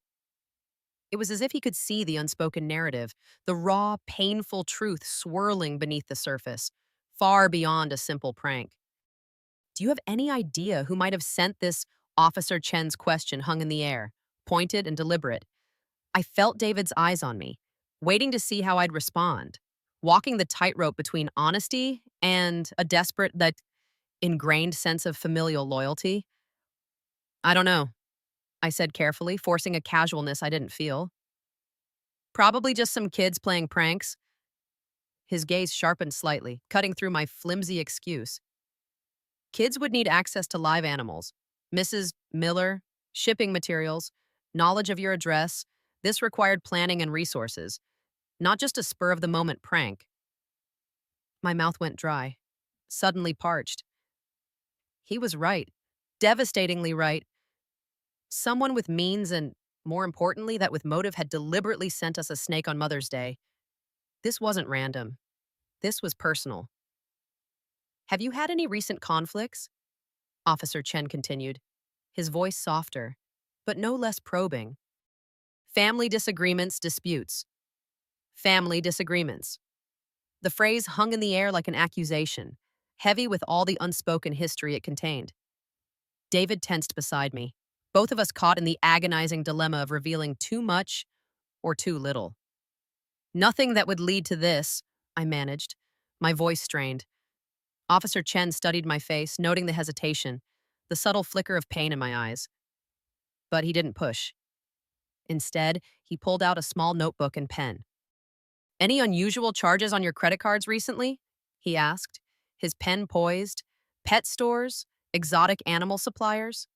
It was as if he could see the unspoken narrative, the raw, painful truth swirling beneath the surface, far beyond a simple prank. Do you have any idea who might have sent this? Officer Chen's question hung in the air, pointed and deliberate. I felt David's eyes on me, waiting to see how I'd respond, walking the tightrope between honesty and a desperate, that ingrained sense of familial loyalty. I don't know, I said carefully, forcing a casualness I didn't feel. Probably just some kids playing pranks. His gaze sharpened slightly, cutting through my flimsy excuse. Kids would need access to live animals. Mrs. Miller, shipping materials, knowledge of your address. This required planning and resources, not just a spur of the moment prank. My mouth went dry, suddenly parched. He was right. Devastatingly right. Someone with means and, more importantly, that with motive had deliberately sent us a snake on Mother's Day. This wasn't random. This was personal. Have you had any recent conflicts? Officer Chen continued, his voice softer, but no less probing. Family disagreements, disputes. Family disagreements. The phrase hung in the air like an accusation, heavy with all the unspoken history it contained. David tensed beside me, both of us caught in the agonizing dilemma of revealing too much or too little. Nothing that would lead to this, I managed, my voice strained. Officer Chen studied my face, noting the hesitation, the subtle flicker of pain in my eyes. But he didn't push. Instead, he pulled out a small notebook and pen. Any unusual charges on your credit cards recently? He asked, his pen poised. Pet stores? Exotic animal suppliers?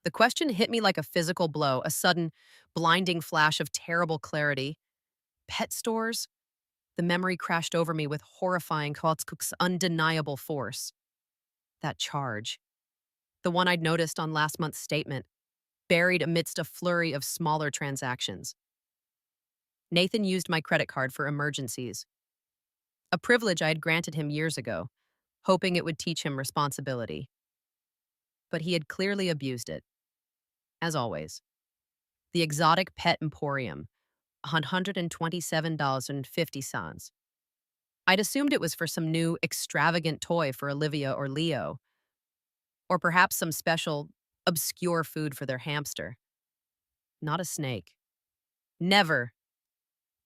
The question hit me like a physical blow, a sudden, blinding flash of terrible clarity. Pet stores? The memory crashed over me with horrifying Kotzkuk's undeniable force. That charge. The one I'd noticed on last month's statement, buried amidst a flurry of smaller transactions. Nathan used my credit card for emergencies. A privilege I had granted him years ago, hoping it would teach him responsibility. But he had clearly abused it. As always. The Exotic Pet Emporium, $127.50. I'd assumed it was for some new, extravagant toy for Olivia or Leo, or perhaps some special, obscure food for their hamster. Not a snake. Never,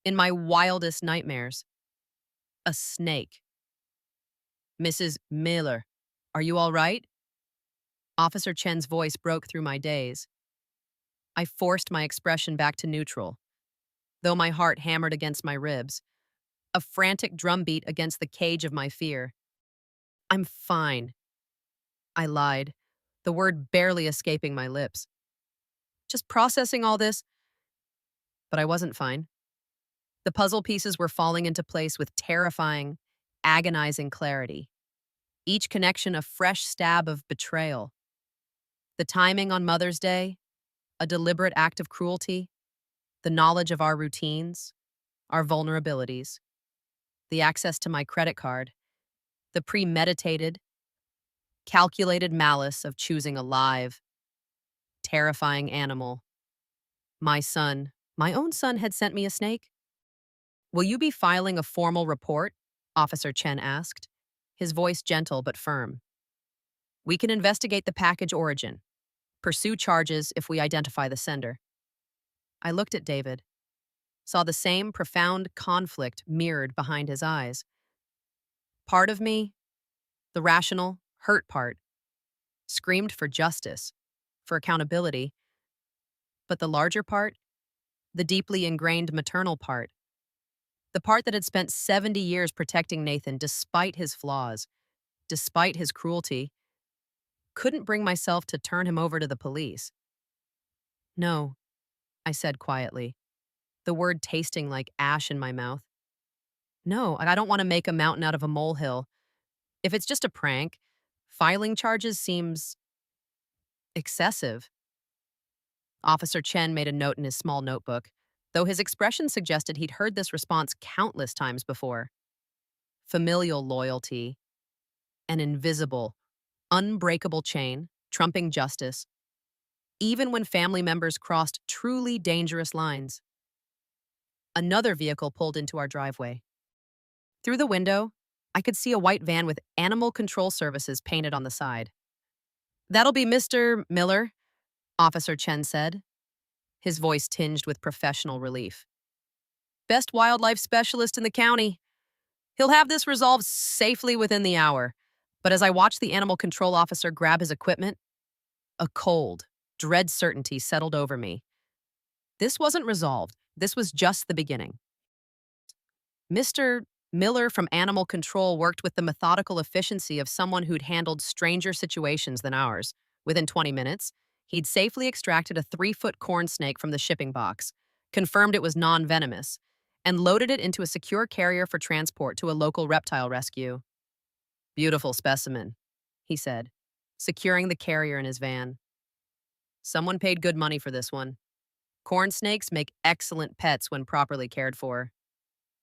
in my wildest nightmares, a snake. Mrs. Miller, are you all right? Officer Chen's voice broke through my daze. I forced my expression back to neutral, though my heart hammered against my ribs, a frantic drumbeat against the cage of my fear. I'm fine. I lied, the word barely escaping my lips. Just processing all this, but I wasn't fine. The puzzle pieces were falling into place with terrifying, agonizing clarity. Each connection a fresh stab of betrayal. The timing on Mother's Day, a deliberate act of cruelty, the knowledge of our routines, our vulnerabilities, the access to my credit card, the premeditated, calculated malice of choosing a live, terrifying animal. My own son had sent me a snake. Will you be filing a formal report? Officer Chen asked, his voice gentle but firm. We can investigate the package origin, pursue charges if we identify the sender. I looked at David, saw the same profound conflict mirrored behind his eyes. Part of me, the rational, hurt part, screamed for justice, for accountability, but the larger part, the deeply ingrained maternal part, the part that had spent 70 years protecting Nathan despite his flaws, despite his cruelty, couldn't bring myself to turn him over to the police. No, I said quietly, the word tasting like ash in my mouth. No, I don't want to make a mountain out of a molehill. If it's just a prank, filing charges seems excessive. Officer Chen made a note in his small notebook, though his expression suggested he'd heard this response countless times before. Familial loyalty, an invisible, unbreakable chain, trumping justice, even when family members crossed truly dangerous lines. Another vehicle pulled into our driveway. Through the window, I could see a white van with Animal Control Services painted on the side. That'll be Mr. Miller, Officer Chen said, his voice tinged with professional relief. Best wildlife specialist in the county. He'll have this resolved safely within the hour. But as I watched the animal control officer grab his equipment, a cold, dread certainty settled over me. This wasn't resolved. This was just the beginning. Mr. Miller from Animal Control worked with the methodical efficiency of someone who'd handled stranger situations than ours. Within 20 minutes, he'd safely extracted a 3-foot corn snake from the shipping box, confirmed it was non-venomous, and loaded it into a secure carrier for transport to a local reptile rescue. "Beautiful specimen," he said, securing the carrier in his van. "Someone paid good money for this one. Corn snakes make excellent pets when properly cared for.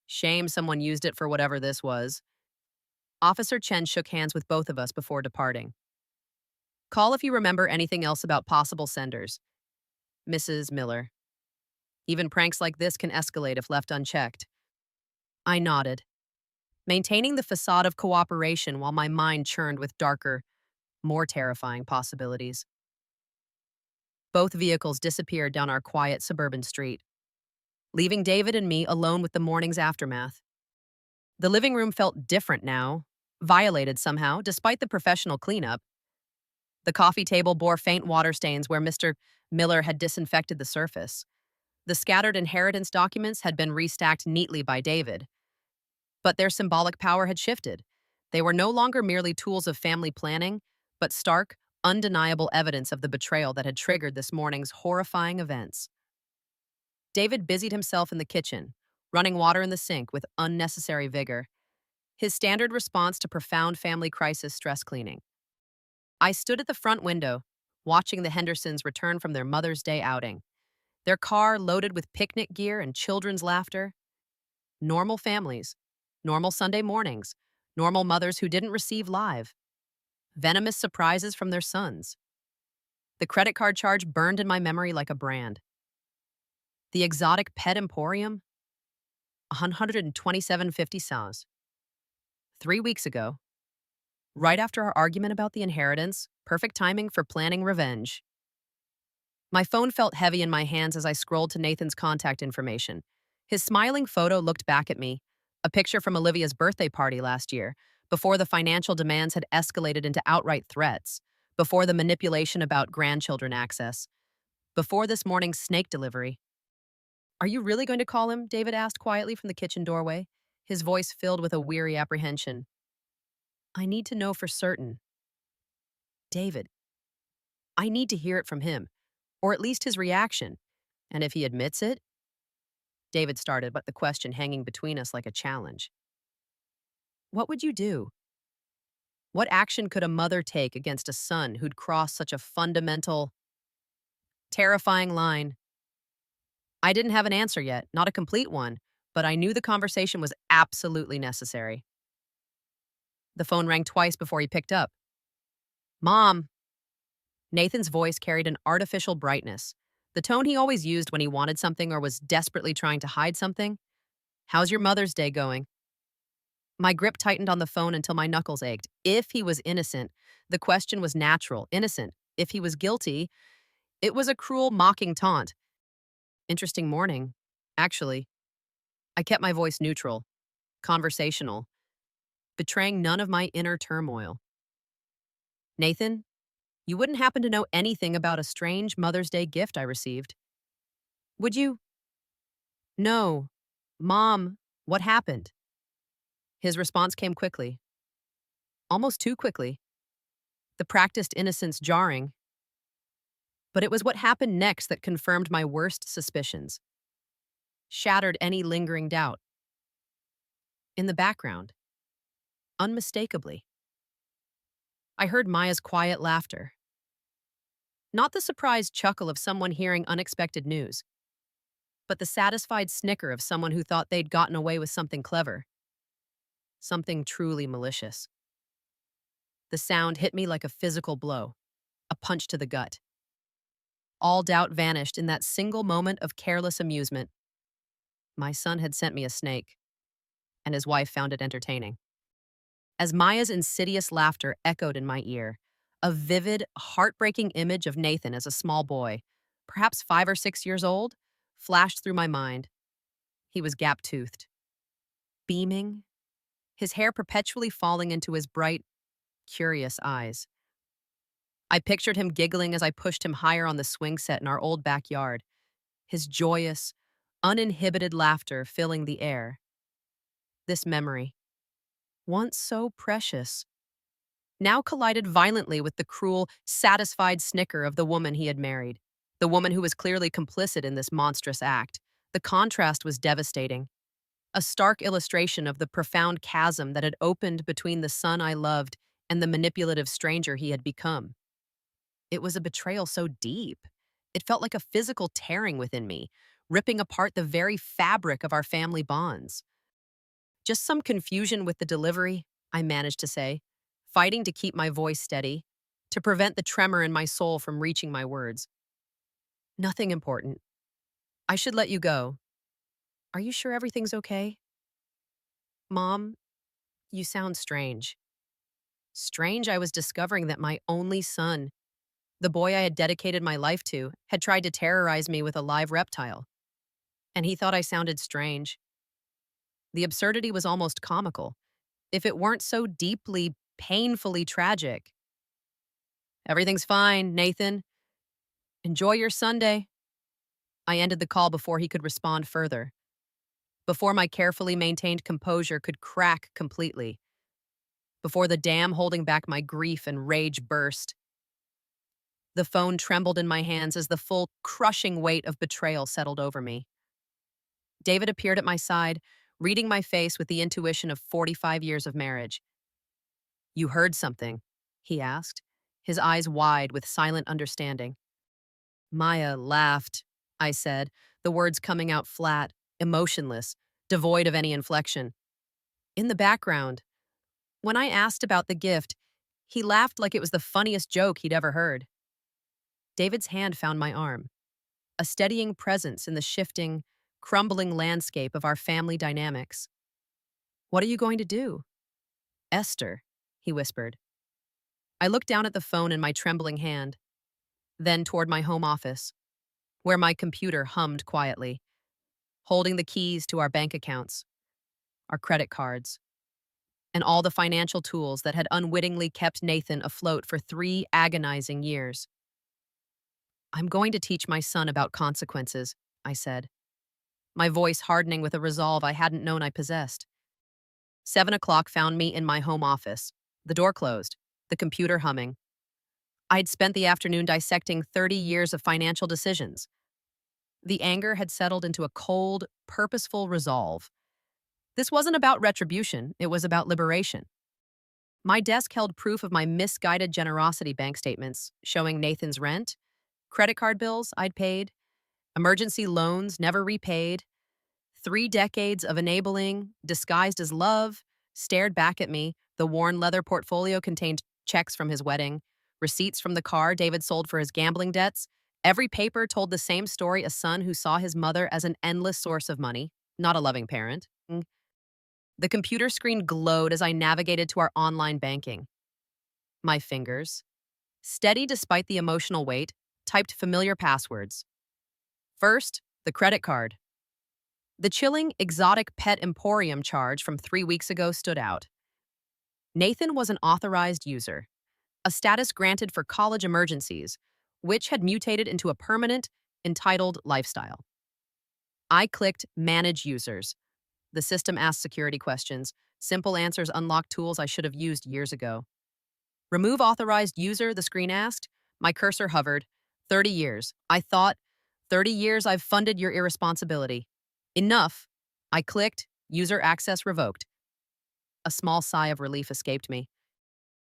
Shame someone used it for whatever this was." Officer Chen shook hands with both of us before departing. "Call if you remember anything else about possible senders, Mrs. Miller. Even pranks like this can escalate if left unchecked." I nodded, maintaining the facade of cooperation while my mind churned with darker, more terrifying possibilities. Both vehicles disappeared down our quiet suburban street, leaving David and me alone with the morning's aftermath. The living room felt different now, violated somehow, despite the professional cleanup. The coffee table bore faint water stains where Mr. Miller had disinfected the surface. The scattered inheritance documents had been restacked neatly by David, but their symbolic power had shifted. They were no longer merely tools of family planning, but stark, undeniable evidence of the betrayal that had triggered this morning's horrifying events. David busied himself in the kitchen, running water in the sink with unnecessary vigor, his standard response to profound family crisis stress cleaning. I stood at the front window, watching the Hendersons return from their Mother's Day outing, their car loaded with picnic gear and children's laughter. Normal families, normal Sunday mornings, normal mothers who didn't receive live, venomous surprises from their sons. The credit card charge burned in my memory like a brand. The exotic pet emporium, 127.50 sows. 3 weeks ago, right after our argument about the inheritance, perfect timing for planning revenge. My phone felt heavy in my hands as I scrolled to Nathan's contact information. His smiling photo looked back at me, a picture from Olivia's birthday party last year, before the financial demands had escalated into outright threats, before the manipulation about grandchildren access, before this morning's snake delivery. "Are you really going to call him?" David asked quietly from the kitchen doorway, his voice filled with a weary apprehension. "I need to know for certain." "David, I need to hear it from him, or at least his reaction. And if he admits it?" David started, but the question hanging between us like a challenge. "What would you do? What action could a mother take against a son who'd crossed such a fundamental, terrifying line?" I didn't have an answer yet, not a complete one, but I knew the conversation was absolutely necessary. The phone rang twice before he picked up. "Mom." Nathan's voice carried an artificial brightness, the tone he always used when he wanted something or was desperately trying to hide something. "How's your Mother's Day going?" My grip tightened on the phone until my knuckles ached. If he was innocent, the question was natural, innocent. If he was guilty, it was a cruel, mocking taunt. "Interesting morning, actually." I kept my voice neutral, conversational, betraying none of my inner turmoil. "Nathan, you wouldn't happen to know anything about a strange Mother's Day gift I received, would you?" "No. Mom, what happened?" His response came quickly, almost too quickly, the practiced innocence jarring. But it was what happened next that confirmed my worst suspicions, shattered any lingering doubt. In the background, unmistakably, I heard Maya's quiet laughter. Not the surprised chuckle of someone hearing unexpected news, but the satisfied snicker of someone who thought they'd gotten away with something clever, something truly malicious. The sound hit me like a physical blow, a punch to the gut. All doubt vanished in that single moment of careless amusement. My son had sent me a snake, and his wife found it entertaining. As Maya's insidious laughter echoed in my ear, a vivid, heartbreaking image of Nathan as a small boy, perhaps 5 or 6 years old, flashed through my mind. He was gap-toothed, beaming, his hair perpetually falling into his bright, curious eyes. I pictured him giggling as I pushed him higher on the swing set in our old backyard, his joyous, uninhibited laughter filling the air. This memory, once so precious, now collided violently with the cruel, satisfied snicker of the woman he had married, the woman who was clearly complicit in this monstrous act. The contrast was devastating, a stark illustration of the profound chasm that had opened between the son I loved and the manipulative stranger he had become. It was a betrayal so deep. It felt like a physical tearing within me, ripping apart the very fabric of our family bonds. Just some confusion with the delivery, I managed to say, fighting to keep my voice steady, to prevent the tremor in my soul from reaching my words. Nothing important. I should let you go. Are you sure everything's okay? Mom, you sound strange. Strange, I was discovering that my only son, the boy I had dedicated my life to, had tried to terrorize me with a live reptile. And he thought I sounded strange. The absurdity was almost comical, if it weren't so deeply, painfully tragic. Everything's fine, Nathan. Enjoy your Sunday. I ended the call before he could respond further, before my carefully maintained composure could crack completely, before the dam holding back my grief and rage burst. The phone trembled in my hands as the full, crushing weight of betrayal settled over me. David appeared at my side, reading my face with the intuition of 45 years of marriage. You heard something, he asked, his eyes wide with silent understanding. Maya laughed, I said, the words coming out flat, emotionless, devoid of any inflection. In the background, when I asked about the gift, he laughed like it was the funniest joke he'd ever heard. David's hand found my arm, a steadying presence in the shifting, crumbling landscape of our family dynamics. What are you going to do? Esther, he whispered. I looked down at the phone in my trembling hand, then toward my home office, where my computer hummed quietly, holding the keys to our bank accounts, our credit cards, and all the financial tools that had unwittingly kept Nathan afloat for 3 agonizing years. I'm going to teach my son about consequences, I said, my voice hardening with a resolve I hadn't known I possessed. 7 o'clock found me in my home office, the door closed, the computer humming. I'd spent the afternoon dissecting 30 years of financial decisions. The anger had settled into a cold, purposeful resolve. This wasn't about retribution, it was about liberation. My desk held proof of my misguided generosity bank statements, showing Nathan's rent, credit card bills I'd paid, emergency loans never repaid, 3 decades of enabling, disguised as love, stared back at me. The worn leather portfolio contained checks from his wedding, receipts from the car David sold for his gambling debts. Every paper told the same story: a son who saw his mother as an endless source of money, not a loving parent. The computer screen glowed as I navigated to our online banking. My fingers, steady despite the emotional weight, typed familiar passwords. First, the credit card. The chilling, exotic pet emporium charge from 3 weeks ago stood out. Nathan was an authorized user, a status granted for college emergencies, which had mutated into a permanent, entitled lifestyle. I clicked Manage Users. The system asked security questions. Simple answers unlocked tools I should have used years ago. Remove authorized user, the screen asked. My cursor hovered. 30 years. I thought, 30 years I've funded your irresponsibility. Enough. I clicked, user access revoked. A small sigh of relief escaped me.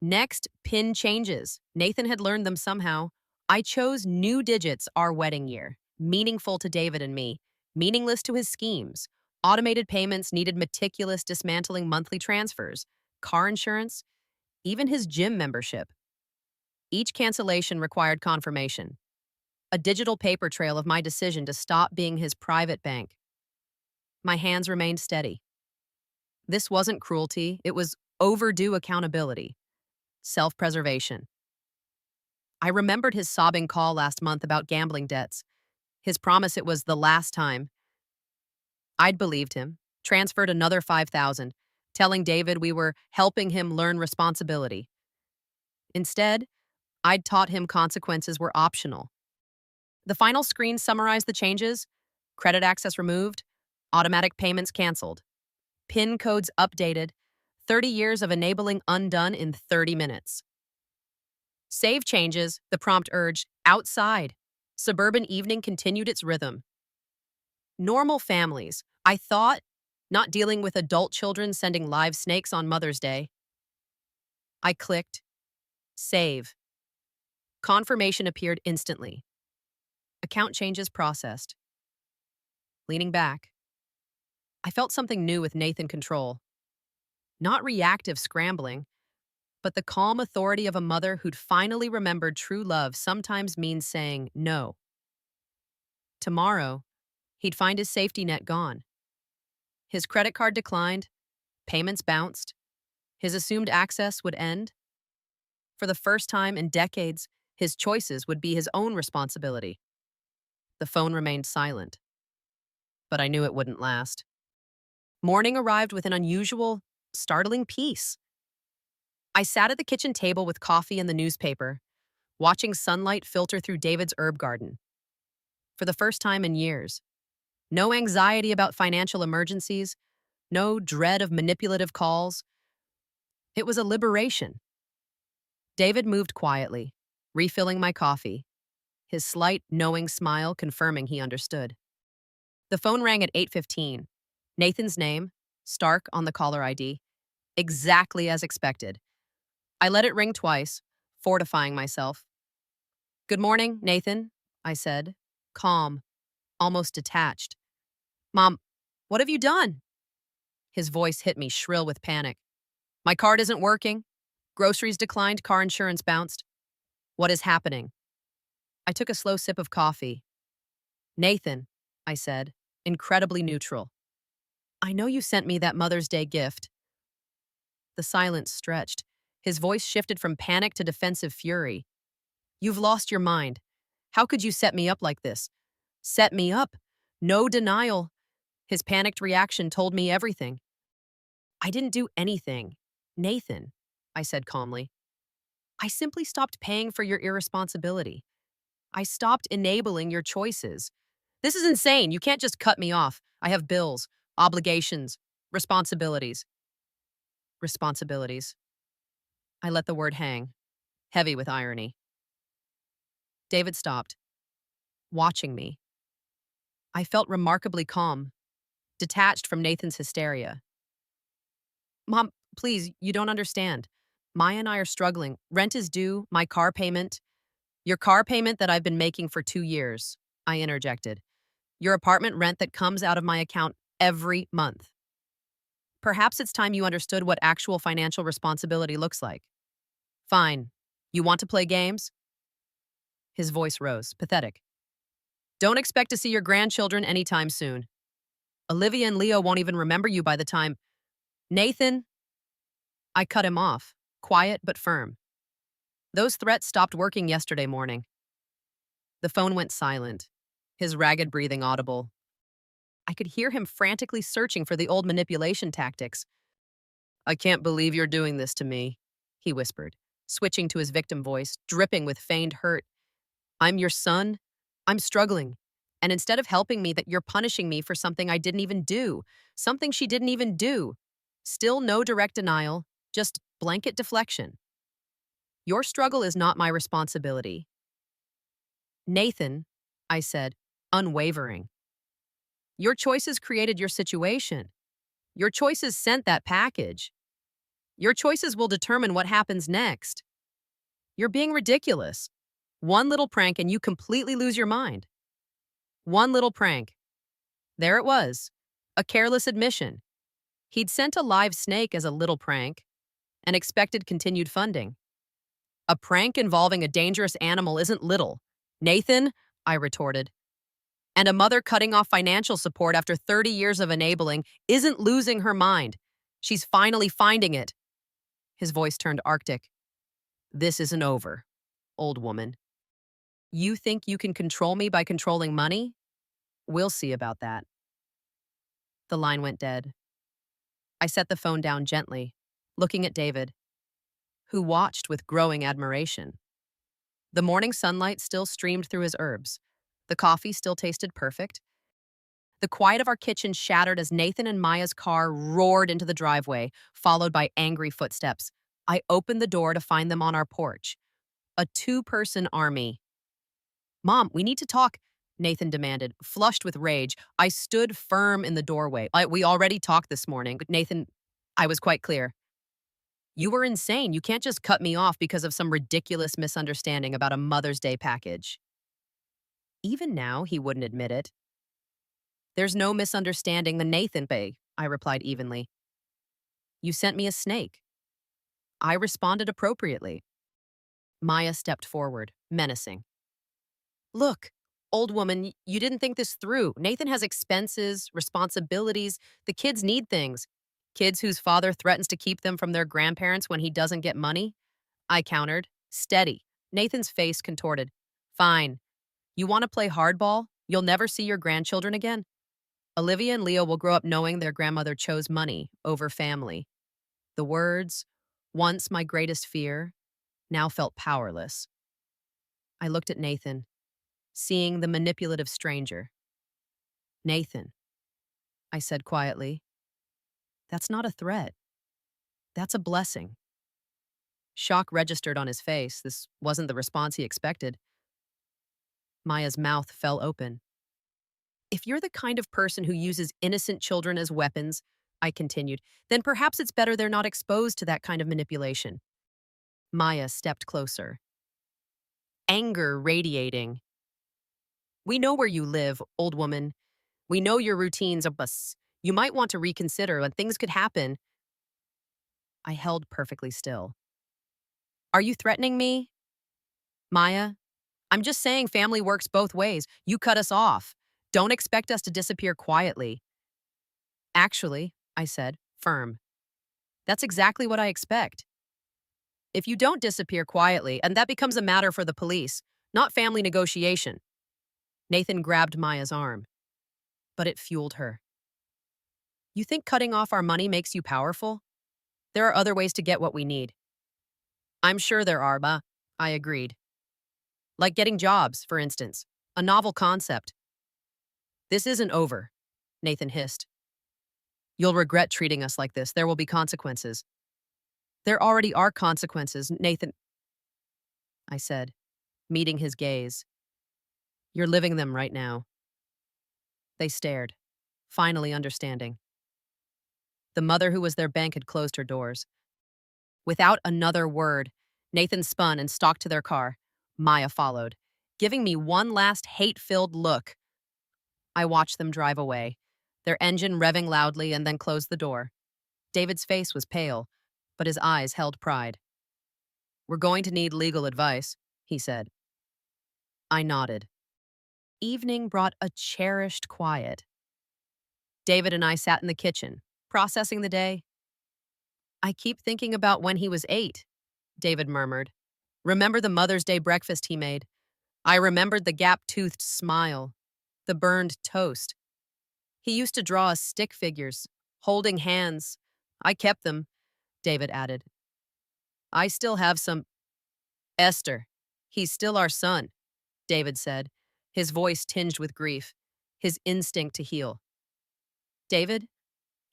Next, PIN changes. Nathan had learned them somehow. I chose new digits our wedding year, meaningful to David and me, meaningless to his schemes. Automated payments needed meticulous dismantling monthly transfers, car insurance, even his gym membership. Each cancellation required confirmation, a digital paper trail of my decision to stop being his private bank. My hands remained steady. This wasn't cruelty, it was overdue accountability, self-preservation. I remembered his sobbing call last month about gambling debts, his promise it was the last time. I'd believed him, transferred another 5,000, telling David we were helping him learn responsibility. Instead, I'd taught him consequences were optional. The final screen summarized the changes: credit access removed, automatic payments canceled, PIN codes updated, 30 years of enabling undone in 30 minutes. Save changes, the prompt urged, outside. Suburban evening continued its rhythm. Normal families, I thought, not dealing with adult children sending live snakes on Mother's Day. I clicked, save. Confirmation appeared instantly. Account changes processed. Leaning back, I felt something new with Nathan control. Not reactive scrambling, but the calm authority of a mother who'd finally remembered true love sometimes means saying no. Tomorrow, he'd find his safety net gone. His credit card declined, payments bounced, his assumed access would end. For the first time in decades, his choices would be his own responsibility. The phone remained silent, but I knew it wouldn't last. Morning arrived with an unusual, startling peace. I sat at the kitchen table with coffee and the newspaper, watching sunlight filter through David's herb garden. For the first time in years, no anxiety about financial emergencies, no dread of manipulative calls. It was a liberation. David moved quietly, refilling my coffee, his slight, knowing smile confirming he understood. The phone rang at 8:15. Nathan's name, Stark on the caller ID, exactly as expected. I let it ring twice, fortifying myself. "Good morning, Nathan," I said, calm, almost detached. "Mom, what have you done?" His voice hit me shrill with panic. "My card isn't working. Groceries declined, car insurance bounced. What is happening?" I took a slow sip of coffee. "Nathan," I said, incredibly neutral, "I know you sent me that Mother's Day gift." The silence stretched. His voice shifted from panic to defensive fury. "You've lost your mind. How could you set me up like this?" "Set me up? No denial." His panicked reaction told me everything. "I didn't do anything, Nathan," I said calmly. "I simply stopped paying for your irresponsibility. I stopped enabling your choices. This is insane. You can't just cut me off. I have bills, obligations, responsibilities." Responsibilities. I let the word hang, heavy with irony. David stopped, watching me. I felt remarkably calm, detached from Nathan's hysteria. "Mom, please, you don't understand. Maya and I are struggling. Rent is due, my car payment." "Your car payment that I've been making for 2 years," I interjected. "Your apartment rent that comes out of my account every month." Perhaps it's time you understood what actual financial responsibility looks like. "Fine. You want to play games?" His voice rose, pathetic. "Don't expect to see your grandchildren anytime soon. Olivia and Leo won't even remember you by the time—" "Nathan," I cut him off, quiet but firm. "Those threats stopped working yesterday morning." The phone went silent, his ragged breathing audible. I could hear him frantically searching for the old manipulation tactics. "I can't believe you're doing this to me," he whispered, switching to his victim voice, dripping with feigned hurt. "I'm your son. I'm struggling. And instead of helping me, that you're punishing me for something I didn't even do. Something she didn't even do." Still no direct denial, just blanket deflection. "Your struggle is not my responsibility." "Nathan," I said, unwavering. "Your choices created your situation. Your choices sent that package. Your choices will determine what happens next. You're being ridiculous. One little prank and you completely lose your mind." One little prank. There it was. A careless admission. He'd sent a live snake as a little prank and expected continued funding. "A prank involving a dangerous animal isn't little, Nathan," I retorted. "And a mother cutting off financial support after 30 years of enabling isn't losing her mind. She's finally finding it." His voice turned arctic. "This isn't over, old woman. You think you can control me by controlling money? We'll see about that." The line went dead. I set the phone down gently, looking at David, who watched with growing admiration. The morning sunlight still streamed through his herbs. The coffee still tasted perfect. The quiet of our kitchen shattered as Nathan and Maya's car roared into the driveway, followed by angry footsteps. I opened the door to find them on our porch. A two-person army. Mom, we need to talk, Nathan demanded, flushed with rage. I stood firm in the doorway. We already talked this morning. Nathan, I was quite clear. You were insane. You can't just cut me off because of some ridiculous misunderstanding about a Mother's Day package. Even now, he wouldn't admit it. There's no misunderstanding the Nathan Bay, I replied evenly. You sent me a snake. I responded appropriately. Maya stepped forward, menacing. Look, old woman, you didn't think this through. Nathan has expenses, responsibilities. The kids need things. Kids whose father threatens to keep them from their grandparents when he doesn't get money? I countered. Steady. Nathan's face contorted. Fine. You want to play hardball? You'll never see your grandchildren again. Olivia and Leo will grow up knowing their grandmother chose money over family. The words, once my greatest fear, now felt powerless. I looked at Nathan, seeing the manipulative stranger. Nathan, I said quietly, that's not a threat. That's a blessing. Shock registered on his face. This wasn't the response he expected. Maya's mouth fell open. If you're the kind of person who uses innocent children as weapons, I continued, then perhaps it's better they're not exposed to that kind of manipulation. Maya stepped closer. Anger radiating. We know where you live, old woman. We know your routines of us. You might want to reconsider when things could happen. I held perfectly still. Are you threatening me? Maya, I'm just saying family works both ways. You cut us off. Don't expect us to disappear quietly. Actually, I said, firm. That's exactly what I expect. If you don't disappear quietly, and that becomes a matter for the police, not family negotiation. Nathan grabbed Maya's arm, but it fueled her. You think cutting off our money makes you powerful? There are other ways to get what we need. I'm sure there are, but I agreed. Like getting jobs, for instance. A novel concept. This isn't over, Nathan hissed. You'll regret treating us like this. There will be consequences. There already are consequences, Nathan, I said, meeting his gaze. You're living them right now. They stared, finally understanding. The mother who was their bank had closed her doors. Without another word, Nathan spun and stalked to their car. Maya followed, giving me one last hate-filled look. I watched them drive away, their engine revving loudly, and then closed the door. David's face was pale, but his eyes held pride. We're going to need legal advice, he said. I nodded. Evening brought a cherished quiet. David and I sat in the kitchen, processing the day. I keep thinking about when he was 8, David murmured. Remember the Mother's Day breakfast he made? I remembered the gap-toothed smile, the burned toast. He used to draw us stick figures, holding hands. I kept them, David added. I still have some. Esther, he's still our son, David said, his voice tinged with grief, his instinct to heal. David,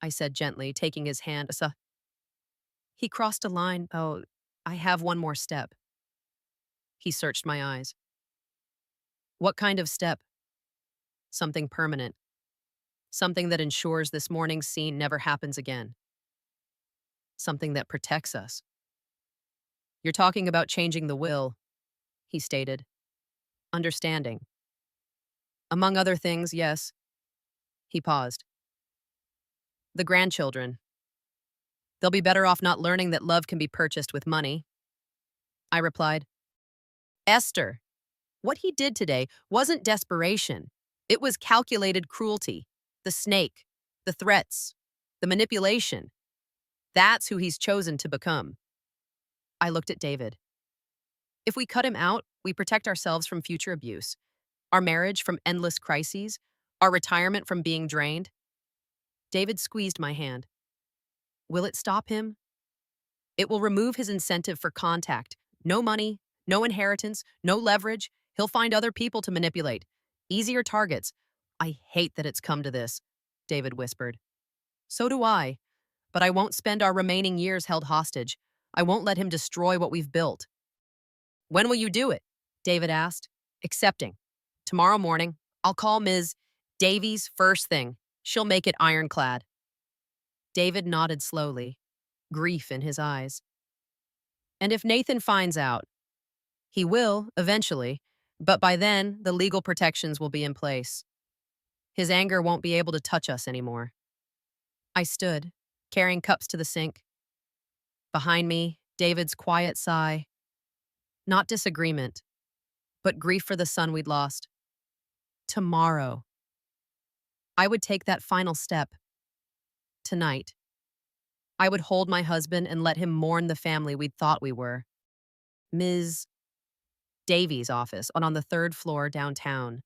I said gently, taking his hand. He crossed a line. Oh, I have one more step. He searched my eyes. What kind of step? Something permanent. Something that ensures this morning's scene never happens again. Something that protects us. You're talking about changing the will, he stated. Understanding. Among other things, yes. He paused. The grandchildren. They'll be better off not learning that love can be purchased with money. I replied. Esther, what he did today wasn't desperation. It was calculated cruelty. The snake, the threats, the manipulation. That's who he's chosen to become. I looked at David. If we cut him out, we protect ourselves from future abuse, our marriage from endless crises, our retirement from being drained. David squeezed my hand. Will it stop him? It will remove his incentive for contact. No money, No inheritance, no leverage. He'll find other people to manipulate. Easier targets. I hate that it's come to this, David whispered. So do I. But I won't spend our remaining years held hostage. I won't let him destroy what we've built. When will you do it? David asked, accepting. Tomorrow morning, I'll call Ms. Davies first thing. She'll make it ironclad. David nodded slowly, grief in his eyes. And if Nathan finds out, he will, eventually, but by then, the legal protections will be in place. His anger won't be able to touch us anymore. I stood, carrying cups to the sink. Behind me, David's quiet sigh. Not disagreement, but grief for the son we'd lost. Tomorrow. I would take that final step. Tonight. I would hold my husband and let him mourn the family we'd thought we were. Ms. Davies' office on the third floor downtown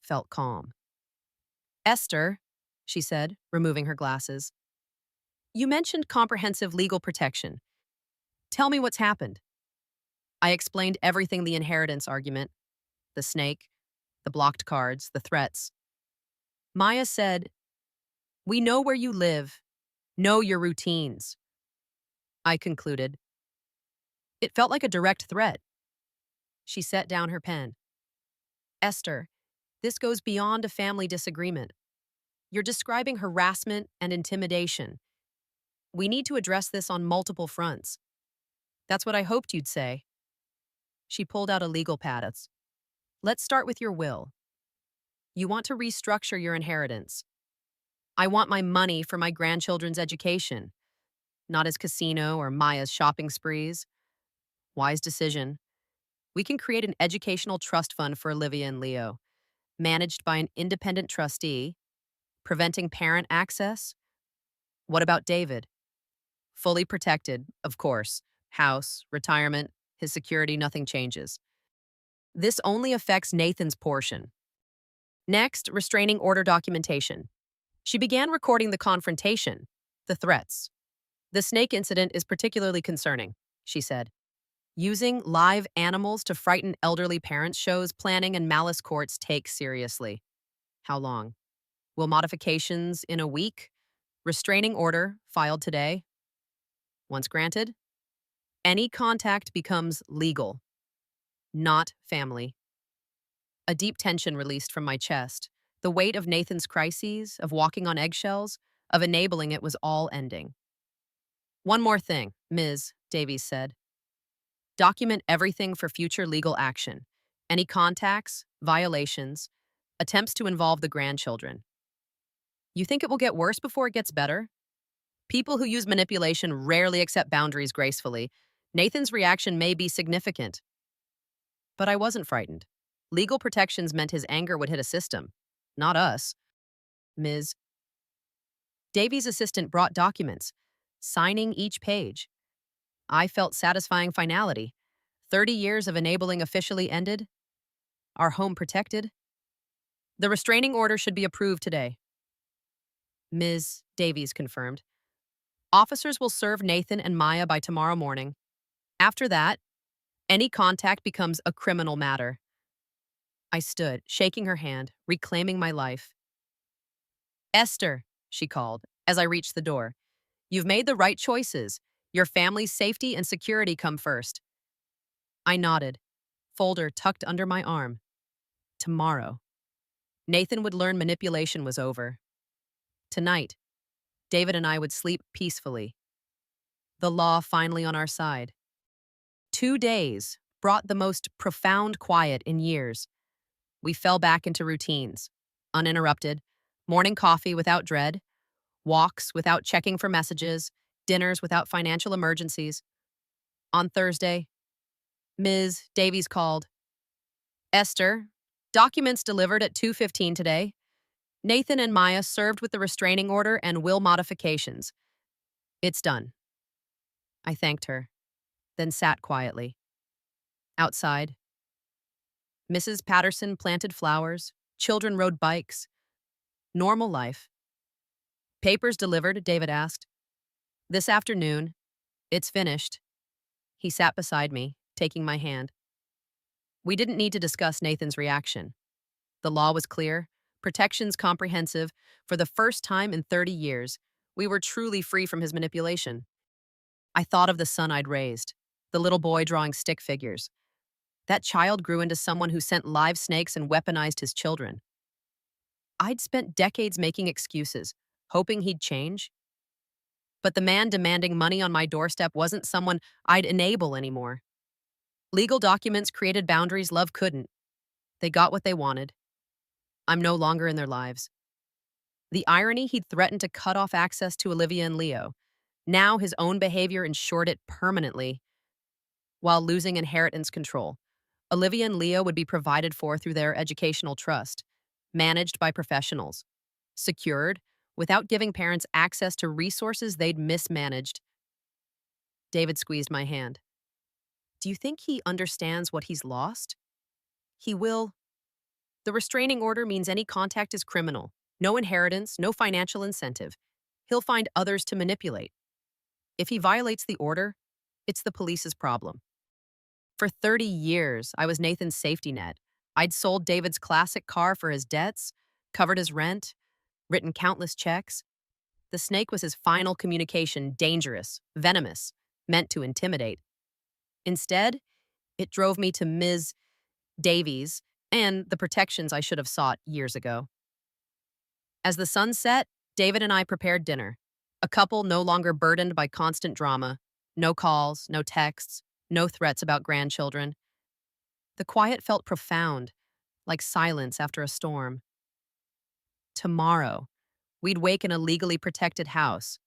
felt calm. Esther, she said, removing her glasses. You mentioned comprehensive legal protection. Tell me what's happened. I explained everything: the inheritance argument, the snake, the blocked cards, the threats. Maya said, we know where you live, know your routines. I concluded. It felt like a direct threat. She set down her pen. Esther, this goes beyond a family disagreement. You're describing harassment and intimidation. We need to address this on multiple fronts. That's what I hoped you'd say. She pulled out a legal pad. Let's start with your will. You want to restructure your inheritance. I want my money for my grandchildren's education, not as casino or Maya's shopping sprees. Wise decision. We can create an educational trust fund for Olivia and Leo, managed by an independent trustee, preventing parent access. What about David? Fully protected, of course. House, retirement, his security, nothing changes. This only affects Nathan's portion. Next, restraining order documentation. She began recording the confrontation, the threats. The snake incident is particularly concerning, she said. Using live animals to frighten elderly parents shows planning and malice courts take seriously. How long? Will modifications in a week? Restraining order filed today. Once granted, any contact becomes legal, not family. A deep tension released from my chest. The weight of Nathan's crises, of walking on eggshells, of enabling it was all ending. One more thing, Ms. Davies said. Document everything for future legal action. Any contacts, violations, attempts to involve the grandchildren. You think it will get worse before it gets better? People who use manipulation rarely accept boundaries gracefully. Nathan's reaction may be significant. But I wasn't frightened. Legal protections meant his anger would hit a system, not us. Ms. Davies' assistant brought documents, signing each page. I felt satisfying finality. 30 years of enabling officially ended. Our home protected. The restraining order should be approved today. Ms. Davies confirmed. Officers will serve Nathan and Maya by tomorrow morning. After that, any contact becomes a criminal matter. I stood, shaking her hand, reclaiming my life. Esther, she called, as I reached the door. You've made the right choices. Your family's safety and security come first. I nodded, folder tucked under my arm. Tomorrow. Nathan would learn manipulation was over. Tonight, David and I would sleep peacefully. The law finally on our side. 2 days brought the most profound quiet in years. We fell back into routines, uninterrupted, morning coffee without dread, walks without checking for messages, dinners without financial emergencies. On Thursday, Ms. Davies called. Esther, documents delivered at 2:15 today. Nathan and Maya served with the restraining order and will modifications. It's done. I thanked her, then sat quietly. Outside, Mrs. Patterson planted flowers, children rode bikes. Normal life. Papers delivered, David asked. This afternoon. It's finished. He sat beside me, taking my hand. We didn't need to discuss Nathan's reaction. The law was clear, protections comprehensive. For the first time in 30 years, we were truly free from his manipulation. I thought of the son I'd raised, the little boy drawing stick figures. That child grew into someone who sent live snakes and weaponized his children. I'd spent decades making excuses, hoping he'd change. But the man demanding money on my doorstep wasn't someone I'd enable anymore. Legal documents created boundaries love couldn't. They got what they wanted. I'm no longer in their lives. The irony, he'd threatened to cut off access to Olivia and Leo. Now his own behavior ensured it permanently, while losing inheritance control. Olivia and Leo would be provided for through their educational trust, managed by professionals, secured without giving parents access to resources they'd mismanaged. David squeezed my hand. Do you think he understands what he's lost? He will. The restraining order means any contact is criminal. No inheritance, no financial incentive. He'll find others to manipulate. If he violates the order, it's the police's problem. For 30 years, I was Nathan's safety net. I'd sold David's classic car for his debts, covered his rent, written countless checks. The snake was his final communication, dangerous, venomous, meant to intimidate. Instead, it drove me to Ms. Davies and the protections I should have sought years ago. As the sun set, David and I prepared dinner, a couple no longer burdened by constant drama, no calls, no texts, no threats about grandchildren. The quiet felt profound, like silence after a storm. Tomorrow, we'd wake in a legally protected house,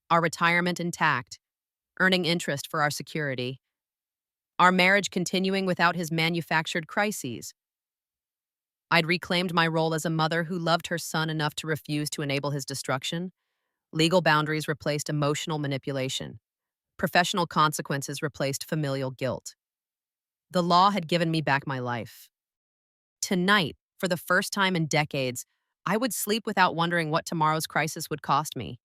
our retirement intact, earning interest for our security, our marriage continuing without his manufactured crises. I'd reclaimed my role as a mother who loved her son enough to refuse to enable his destruction. Legal boundaries replaced emotional manipulation. Professional consequences replaced familial guilt. The law had given me back my life. Tonight, for the first time in decades, I would sleep without wondering what tomorrow's crisis would cost me.